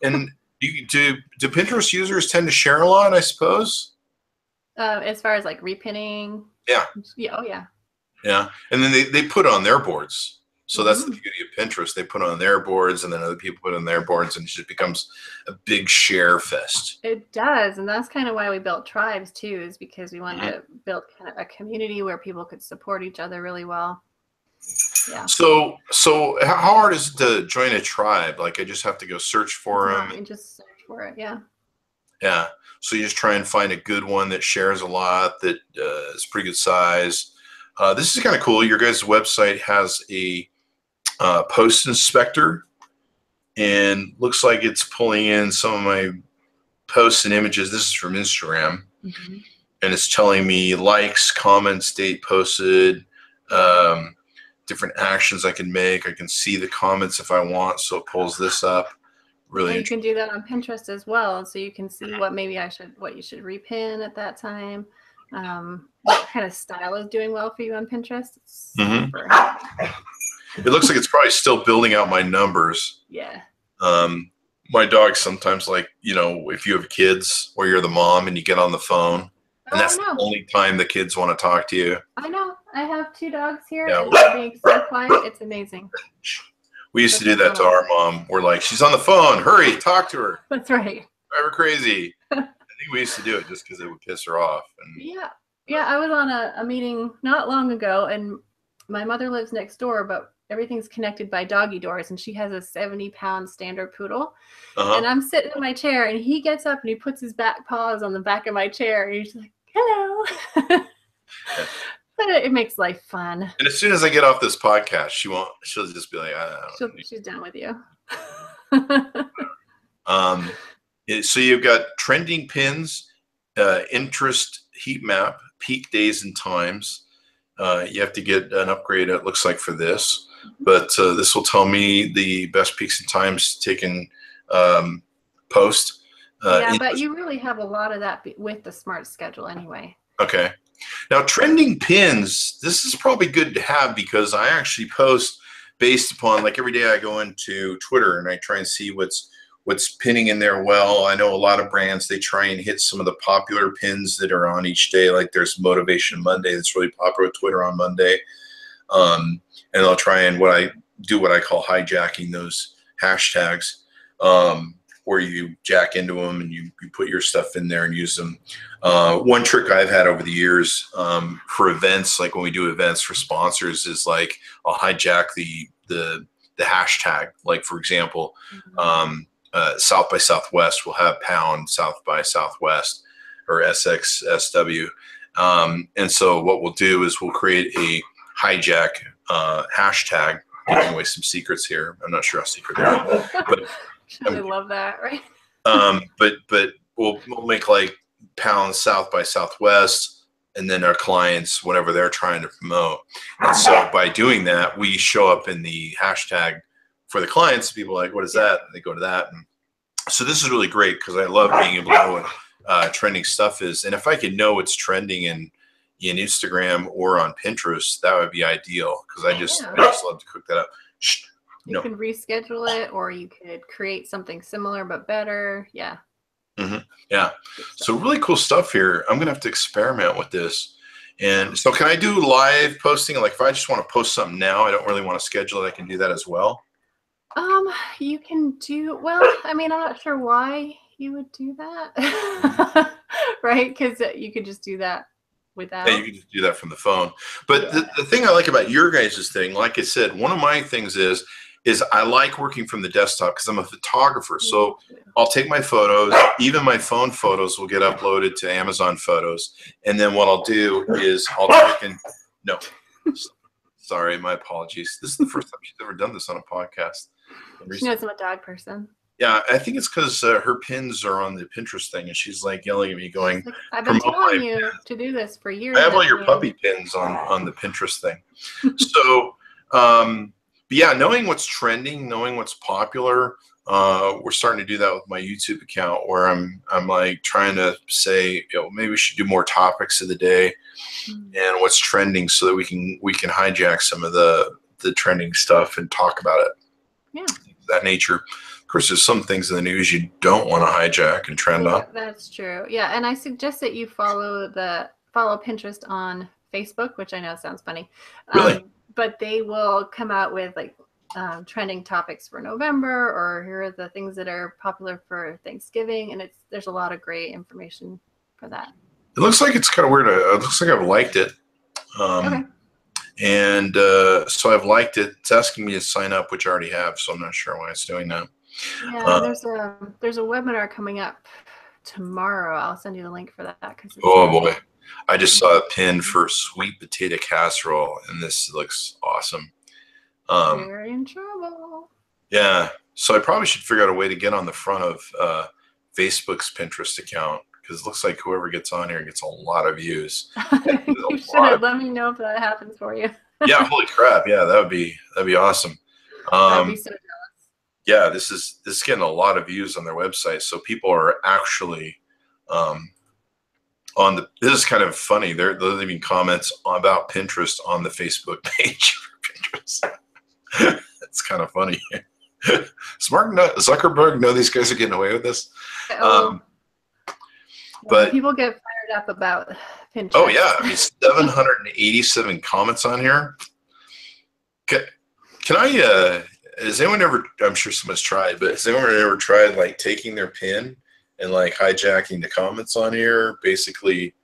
Speaker 1: and do Pinterest users tend to share a lot, I suppose?
Speaker 2: As far as like repinning?
Speaker 1: Yeah.
Speaker 2: Yeah. Oh, yeah.
Speaker 1: Yeah. And then they put on their boards. So that's the beauty of Pinterest. They put on their boards, and then other people put on their boards, and it just becomes a big share fest.
Speaker 2: It does. And that's kind of why we built tribes too, is because we wanted to build kind of a community where people could support each other really well. Yeah.
Speaker 1: So how hard is it to join a tribe? Like I just have to go search for them?
Speaker 2: And just search for it, yeah.
Speaker 1: Yeah. So you just try and find a good one that shares a lot, that is pretty good size. This is kind of cool. Your guys' website has a post inspector, and looks like it's pulling in some of my posts and images. This is from Instagram, and it's telling me likes, comments, date posted, different actions I can make. I can see the comments if I want, so it pulls this up. Really,
Speaker 2: you can do that on Pinterest as well, so you can see what you should repin at that time. What kind of style is doing well for you on Pinterest?
Speaker 1: It looks like it's probably still building out my numbers.
Speaker 2: Yeah.
Speaker 1: My dogs sometimes, like, if you have kids or you're the mom and you get on the phone, and that's the only time the kids want to talk to you.
Speaker 2: I know. I have 2 dogs here, and they're being so quiet. It's amazing.
Speaker 1: We used to do that to our mom. We're like, she's on the phone. Hurry, talk to her.
Speaker 2: That's right.
Speaker 1: Drive her crazy. I think we used to do it just because it would piss her off. And
Speaker 2: yeah. I was on a meeting not long ago, and my mother lives next door, but everything's connected by doggy doors, and she has a 70-pound standard poodle. And I'm sitting in my chair, and he gets up and he puts his back paws on the back of my chair, and he's like, hello. But it makes life fun.
Speaker 1: And as soon as I get off this podcast, she'll just be like,
Speaker 2: she's done with you.
Speaker 1: So you've got trending pins, interest heat map, peak days and times. You have to get an upgrade, it looks like, for this. But this will tell me the best peaks and times taken post.
Speaker 2: Yeah, but you really have a lot of that with the smart schedule anyway.
Speaker 1: Okay. Now, trending pins, this is probably good to have because I actually post based upon, like every day I go into Twitter and I try and see what's pinning in there well. I know a lot of brands, they try and hit some of the popular pins that are on each day. Like there's Motivation Monday that's really popular with Twitter on Monday. And I'll try and what I call hijacking those hashtags, where you jack into them and you put your stuff in there and use them. One trick I've had over the years for events, like when we do events for sponsors, is like I'll hijack the hashtag. Like for example, South by Southwest will have pound South by Southwest or SXSW. And so what we'll do is we'll create a hijack hashtag, giving away some secrets here. I'm not sure how secret they are, but
Speaker 2: I love that, right?
Speaker 1: but we'll make like pound South by Southwest, and then our clients, whatever they're trying to promote. And so by doing that, we show up in the hashtag for the clients. People are like, what is that? And they go to that. And so this is really great because I love being able to know what trending stuff is. And if I could know what's trending in Instagram or on Pinterest, that would be ideal because I just love to cook that up.
Speaker 2: You can reschedule it, or you could create something similar but better. Yeah.
Speaker 1: Mm-hmm. Yeah. So really cool stuff here. I'm gonna have to experiment with this. And so, can I do live posting? Like, if I just want to post something now, I don't really want to schedule it. I can do that as well.
Speaker 2: You can do well. I mean, I'm not sure why you would do that, right? Because you could just do that without.
Speaker 1: Yeah, you can just do that from the phone. But the thing I like about your guys' thing, like I said, one of my things is I like working from the desktop because I'm a photographer. So I'll take my photos, even my phone photos will get uploaded to Amazon Photos. And then what I'll do is I'll take and, no, sorry, my apologies. This is the first time she's ever done this on a podcast.
Speaker 2: She knows I'm a dog person.
Speaker 1: Yeah, I think it's because her pins are on the Pinterest thing, and she's like yelling at me, going,
Speaker 2: like, "I've been telling you to do this for years."
Speaker 1: I have all your puppy pins on the Pinterest thing. So, but yeah, knowing what's trending, knowing what's popular, we're starting to do that with my YouTube account, where I'm like trying to say, maybe we should do more topics of the day and what's trending, so that we can hijack some of the trending stuff and talk about it.
Speaker 2: Yeah,
Speaker 1: that nature. Of course, there's some things in the news you don't want to hijack and trend on.
Speaker 2: That's true. Yeah, and I suggest that you follow Pinterest on Facebook, which I know sounds funny.
Speaker 1: Really?
Speaker 2: But they will come out with like trending topics for November, or here are the things that are popular for Thanksgiving, and there's a lot of great information for that.
Speaker 1: It looks like it's kind of weird. It looks like I've liked it.
Speaker 2: Okay.
Speaker 1: And so I've liked it. It's asking me to sign up, which I already have, so I'm not sure why it's doing that.
Speaker 2: Yeah, there's a webinar coming up tomorrow. I'll send you the link for that.
Speaker 1: Oh boy, I just saw a pin for sweet potato casserole, and this looks awesome.
Speaker 2: You're in trouble.
Speaker 1: Yeah, so I probably should figure out a way to get on the front of Facebook's Pinterest account, because it looks like whoever gets on here gets a lot of views.
Speaker 2: You should let me know if that happens for you.
Speaker 1: Yeah, holy crap! Yeah, that'd be awesome.
Speaker 2: I'd be so jealous.
Speaker 1: Yeah, this is getting a lot of views on their website, so people are actually this is kind of funny. They're leaving comments about Pinterest on the Facebook page for Pinterest. It's kind of funny. Zuckerberg know these guys are getting away with this. But
Speaker 2: people get fired up about Pinterest.
Speaker 1: Oh yeah, I mean, 787 comments on here. Can I? Has anyone ever? I'm sure someone's tried, but has anyone ever tried like taking their pin and like hijacking the comments on here? Basically,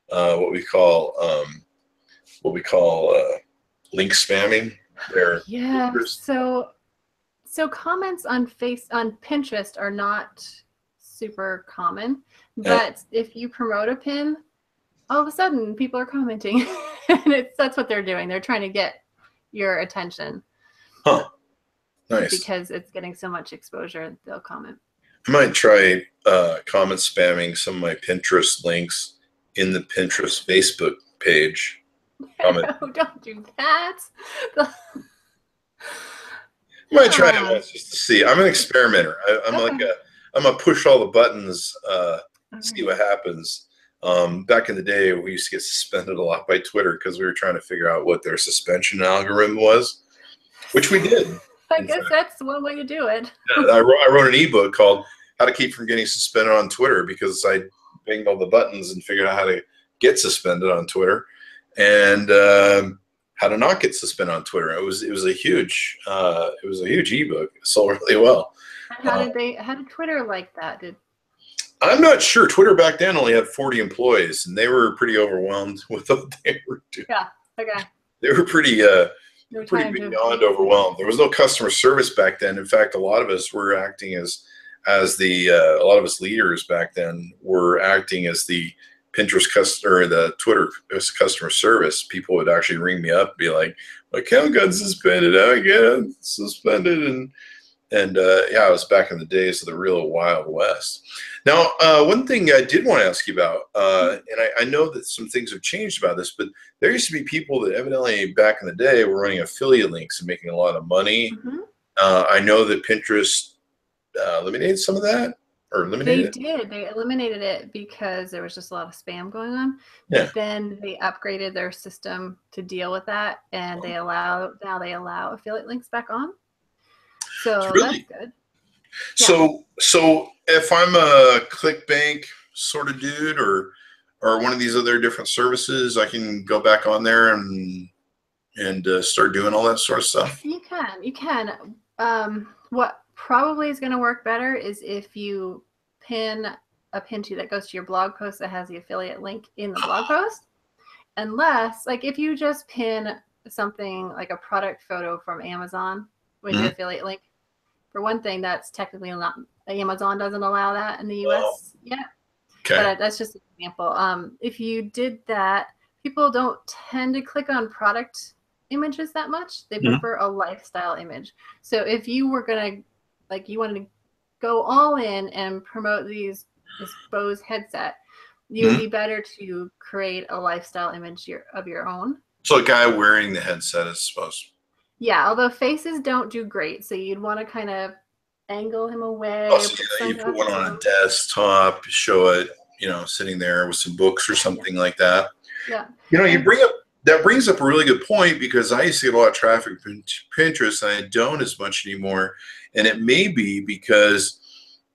Speaker 1: what we call link spamming.
Speaker 2: Yeah. So comments on Pinterest are not super common, but if you promote a pin, all of a sudden people are commenting, and that's what they're doing. They're trying to get your attention.
Speaker 1: Huh. Nice.
Speaker 2: Because it's getting so much exposure, they'll comment.
Speaker 1: I might try comment spamming some of my Pinterest links in the Pinterest Facebook page.
Speaker 2: No, don't do that.
Speaker 1: I might try it once just to see. I'm an experimenter. I'm like gonna push all the buttons, see what happens. Back in the day, we used to get suspended a lot by Twitter because we were trying to figure out what their suspension algorithm was, which we did.
Speaker 2: I guess that's one way to do it.
Speaker 1: I wrote an ebook called "How to Keep from Getting Suspended on Twitter" because I banged all the buttons and figured out how to get suspended on Twitter, and how to not get suspended on Twitter. It was a huge ebook. It sold really well.
Speaker 2: How did Twitter like that?
Speaker 1: I'm not sure. Twitter back then only had 40 employees, and they were pretty overwhelmed with what they were doing.
Speaker 2: Yeah. Okay.
Speaker 1: They were pretty beyond overwhelmed. There was no customer service back then. In fact, a lot of us were acting a lot of us leaders back then were acting as the Pinterest customer, the Twitter customer service. People would actually ring me up and be like, "My account got suspended. I get suspended." And yeah, it was back in the days of the real Wild West. Now, one thing I did want to ask you about, and I know that some things have changed about this, but there used to be people that evidently back in the day were running affiliate links and making a lot of money.
Speaker 2: Mm-hmm.
Speaker 1: I know that Pinterest eliminated some of that, or eliminated it?
Speaker 2: They did. They eliminated it because there was just a lot of spam going on.
Speaker 1: Yeah.
Speaker 2: But then they upgraded their system to deal with that, and now they allow affiliate links back on. So
Speaker 1: really?
Speaker 2: that's good.
Speaker 1: Yeah. So if I'm a ClickBank sort of dude, or one of these other different services, I can go back on there and start doing all that sort of stuff.
Speaker 2: You can. What probably is going to work better is if you pin a pin to that goes to your blog post that has the affiliate link in the blog post. Unless, like, if you just pin something like a product photo from Amazon with your affiliate link, for one thing, that's technically not, Amazon doesn't allow that in the US yet.
Speaker 1: Okay.
Speaker 2: But that's just an example. If you did that, people don't tend to click on product images that much. They prefer a lifestyle image. So if you were going to, like, you wanted to go all in and promote this Bose headset, you would be better to create a lifestyle image of your own.
Speaker 1: So a guy wearing the headset, I suppose.
Speaker 2: Yeah, although faces don't do great, so you'd want to kind of angle him away.
Speaker 1: Oh, so you put one on a desktop, show it, sitting there with some books or something like that.
Speaker 2: Yeah.
Speaker 1: That brings up a really good point, because I used to get a lot of traffic from Pinterest, and I don't as much anymore. And it may be because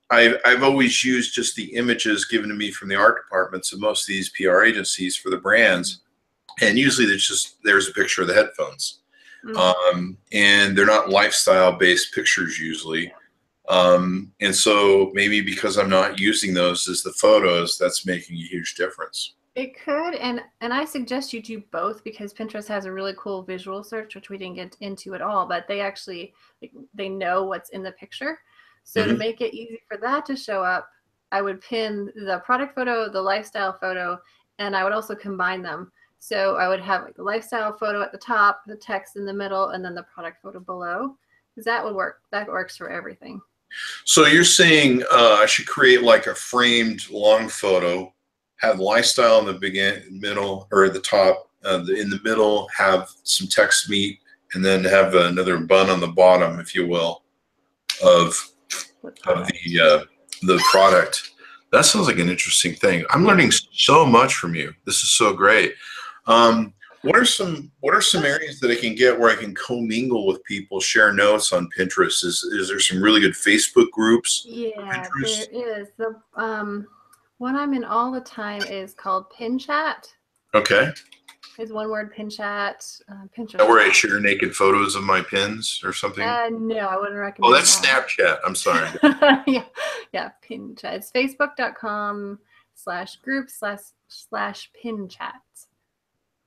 Speaker 1: I've always used just the images given to me from the art departments of most of these PR agencies for the brands, and usually there's a picture of the headphones. And they're not lifestyle-based pictures usually. And so maybe because I'm not using those as the photos, that's making a huge difference.
Speaker 2: It could, and I suggest you do both, because Pinterest has a really cool visual search, which we didn't get into at all, but they actually, they know what's in the picture. So to make it easy for that to show up, I would pin the product photo, the lifestyle photo, and I would also combine them. So I would have the lifestyle photo at the top, the text in the middle, and then the product photo below. Because that would work. That works for everything.
Speaker 1: So you're saying I should create like a framed long photo, have lifestyle in the middle, or at the top, in the middle, have some text meat, and then have another bun on the bottom, if you will, of the product. That sounds like an interesting thing. I'm learning so much from you. This is so great. What are some areas that I can get where I can commingle with people, share notes on Pinterest? Is there some really good Facebook groups?
Speaker 2: Yeah, there is. The one I'm in all the time is called Pin Chat.
Speaker 1: Okay.
Speaker 2: Is one word, Pin Chat. Pinterest.
Speaker 1: Where I share naked photos of my pins or something?
Speaker 2: No, I wouldn't recommend.
Speaker 1: Oh, that's that. Snapchat. I'm sorry.
Speaker 2: yeah, Pin Chat. It's facebook.com/group/pin chat.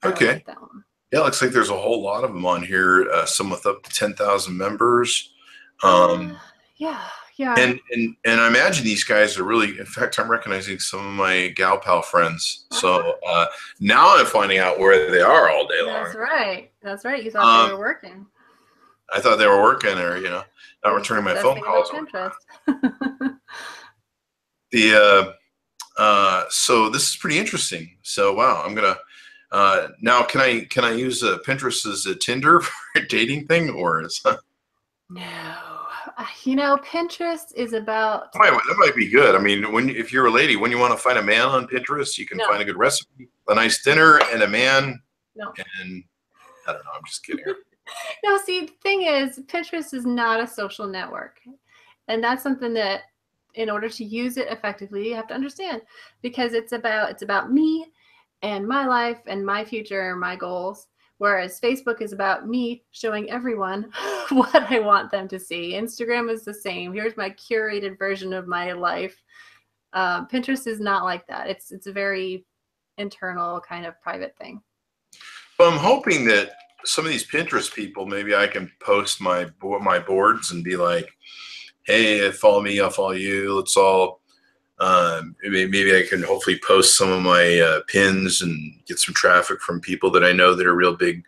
Speaker 1: Okay.
Speaker 2: Like that one.
Speaker 1: Yeah, looks like there's a whole lot of them on here. Some with up to 10,000 members.
Speaker 2: Yeah.
Speaker 1: And I imagine these guys are really, in fact, I'm recognizing some of my gal pal friends. So now I'm finding out where they are all day long.
Speaker 2: That's right. You thought they were working.
Speaker 1: I thought they were working, or not returning my phone calls. So this is pretty interesting. So wow, I'm gonna now can I use Pinterest as a Tinder for a dating thing, or is
Speaker 2: No. You know, Pinterest is about.
Speaker 1: That might be good. I mean, if you're a lady, when you want to find a man on Pinterest, you can find a good recipe, a nice dinner, and a man.
Speaker 2: No.
Speaker 1: And I don't know. I'm just kidding.
Speaker 2: No, see, the thing is, Pinterest is not a social network. And that's something that, in order to use it effectively, you have to understand, because it's about me and my life and my future and my goals. Whereas Facebook is about me showing everyone what I want them to see. Instagram is the same. Here's my curated version of my life. Pinterest is not like that. It's a very internal kind of private thing.
Speaker 1: Well, I'm hoping that some of these Pinterest people, maybe I can post my boards and be like, hey, follow me, I'll follow you. Let's all, maybe I can hopefully post some of my pins and get some traffic from people that I know that are real big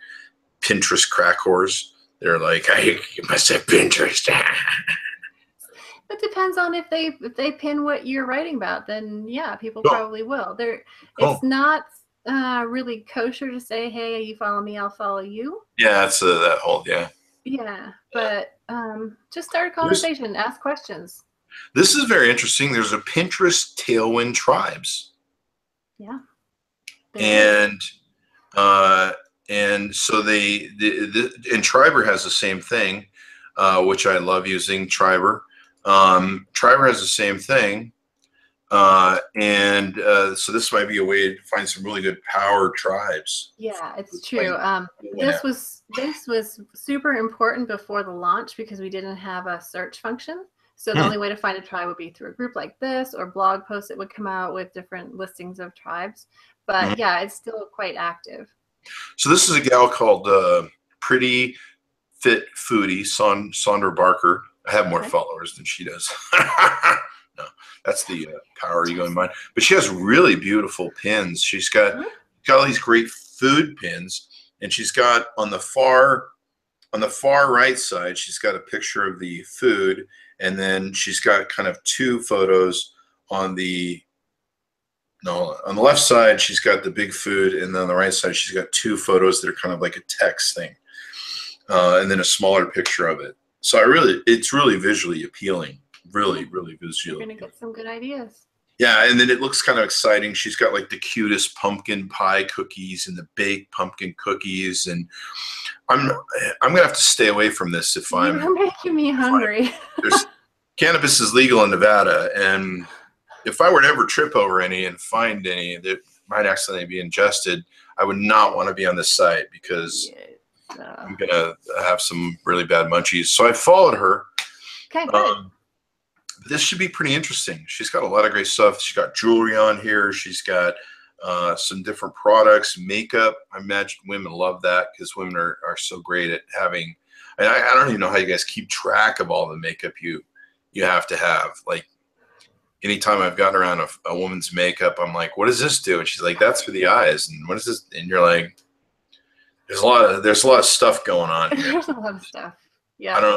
Speaker 1: Pinterest crack whores. They're like, you must have Pinterest.
Speaker 2: It depends on if they pin what you're writing about, then yeah, people probably will. It's not really kosher to say, hey, you follow me, I'll follow you.
Speaker 1: Yeah, that's that whole,
Speaker 2: Yeah, but just start a conversation, ask questions.
Speaker 1: This is very interesting. There's a Pinterest Tailwind tribes.
Speaker 2: Yeah.
Speaker 1: And so and Triber has the same thing, which I love using Triber. Triber has the same thing. So this might be a way to find some really good power tribes.
Speaker 2: Yeah, it's true. This was super important before the launch because we didn't have a search function. So the only way to find a tribe would be through a group like this or blog posts that would come out with different listings of tribes. But yeah, it's still quite active.
Speaker 1: So this is a gal called Pretty Fit Foodie, Sandra Barker. I have more followers than she does. No, that's the power ego in mind. But she has really beautiful pins. She's got all these great food pins, and she's got on the far right side, she's got a picture of the food, and then she's got kind of two photos on the left side. She's got the big food, and then on the right side, she's got two photos that are kind of like a text thing, and then a smaller picture of it. So it's really visually appealing. Really visual.
Speaker 2: You're gonna get some good ideas.
Speaker 1: Yeah, and then it looks kind of exciting. She's got like the cutest pumpkin pie cookies and the baked pumpkin cookies, and I'm gonna have to stay away from this if
Speaker 2: You're making me hungry.
Speaker 1: Cannabis is legal in Nevada, and if I were to ever trip over any and find any that might accidentally be ingested, I would not want to be on this site because I'm gonna have some really bad munchies. So I followed her.
Speaker 2: Okay, good.
Speaker 1: This should be pretty interesting. She's got a lot of great stuff. She's got jewelry on here. She's got some different products, makeup. I imagine women love that because women are so great at having, and I don't even know how you guys keep track of all the makeup you have to have. Like anytime I've gotten around a woman's makeup, I'm like, what does this do? And she's like, that's for the eyes. And what is this? And you're like, there's a lot of stuff going on here.
Speaker 2: There's a lot of stuff. Yeah.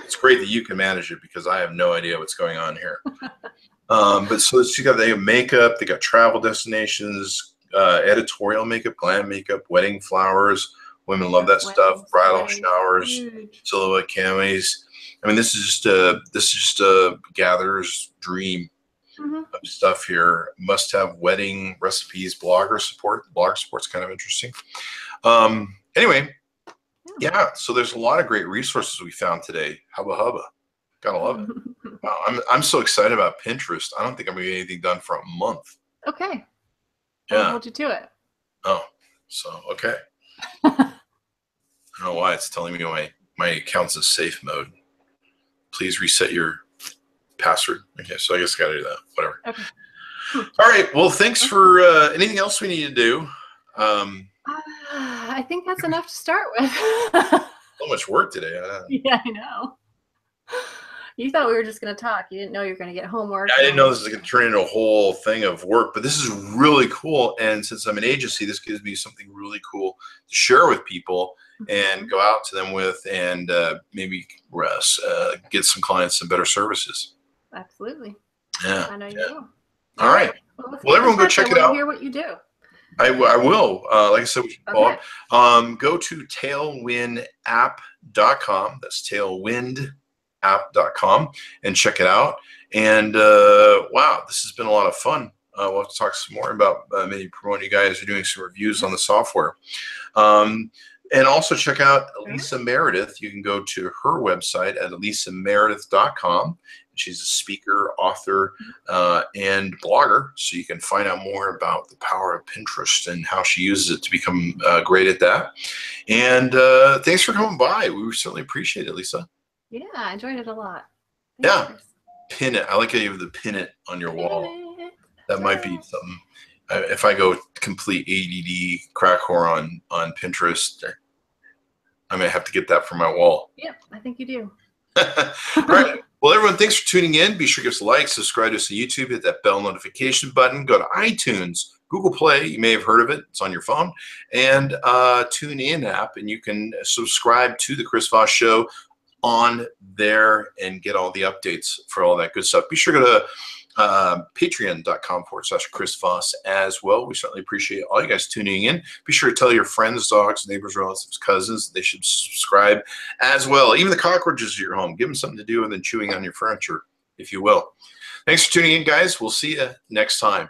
Speaker 1: It's great that you can manage it because I have no idea what's going on here. But so they have makeup, they got travel destinations, editorial makeup, glam makeup, wedding flowers. Women love that stuff. Bridal showers, silhouette camis. I mean, this is just a gatherer's dream of stuff here. Must have wedding recipes, blogger support. Blogger support's kind of interesting. Anyway. Yeah, so there's a lot of great resources we found today. Hubba. Gotta love it. Wow, I'm so excited about Pinterest. I don't think I'm gonna get anything done for a month.
Speaker 2: Okay.
Speaker 1: Yeah.
Speaker 2: I'll hold you to it.
Speaker 1: Oh, so okay. I don't know why it's telling me my account's in safe mode. Please reset your password. Okay, so I guess I gotta do that. Whatever. Okay. All right. Well, thanks for anything else we need to do.
Speaker 2: I think that's enough to start with.
Speaker 1: So much work today.
Speaker 2: Yeah, I know. You thought we were just going to talk. You didn't know you were going to get homework.
Speaker 1: I didn't know this was going to turn into a whole thing of work, but this is really cool. And since I'm an agency, this gives me something really cool to share with people and go out to them with, and maybe get some clients some better services.
Speaker 2: Absolutely.
Speaker 1: Yeah.
Speaker 2: I know you will.
Speaker 1: All right. Well, everyone go check it out.
Speaker 2: Hear what you do.
Speaker 1: I will. Like I said, we should go to tailwindapp.com. That's Tailwind, tailwindapp.com and check it out. And wow, this has been a lot of fun. We'll have to talk some more about maybe promoting you guys or doing some reviews on the software. And also check out Alisa Meredith. You can go to her website at alisameredith.com. She's a speaker, author, and blogger, so you can find out more about the power of Pinterest and how she uses it to become great at that. And thanks for coming by. We certainly appreciate it, Lisa.
Speaker 2: Yeah, I enjoyed it a lot.
Speaker 1: Thanks, Chris. Pin it. I like how you have the pin it on your wall. That might be something. If I go complete ADD crack whore on Pinterest, I may have to get that for my wall.
Speaker 2: Yep, I think you do.
Speaker 1: All right. Well, everyone, thanks for tuning in. Be sure to give us a like, subscribe to us on YouTube, hit that bell notification button. Go to iTunes, Google Play. You may have heard of it. It's on your phone. And TuneIn app, and you can subscribe to the Chris Voss Show on there and get all the updates for all that good stuff. Be sure to go to patreon.com/Chris Voss as well. We certainly appreciate all you guys tuning in. Be sure to tell your friends, dogs, neighbors, relatives, cousins they should subscribe as well. Even the cockroaches at your home. Give them something to do other than chewing on your furniture, if you will. Thanks for tuning in, guys. We'll see you next time.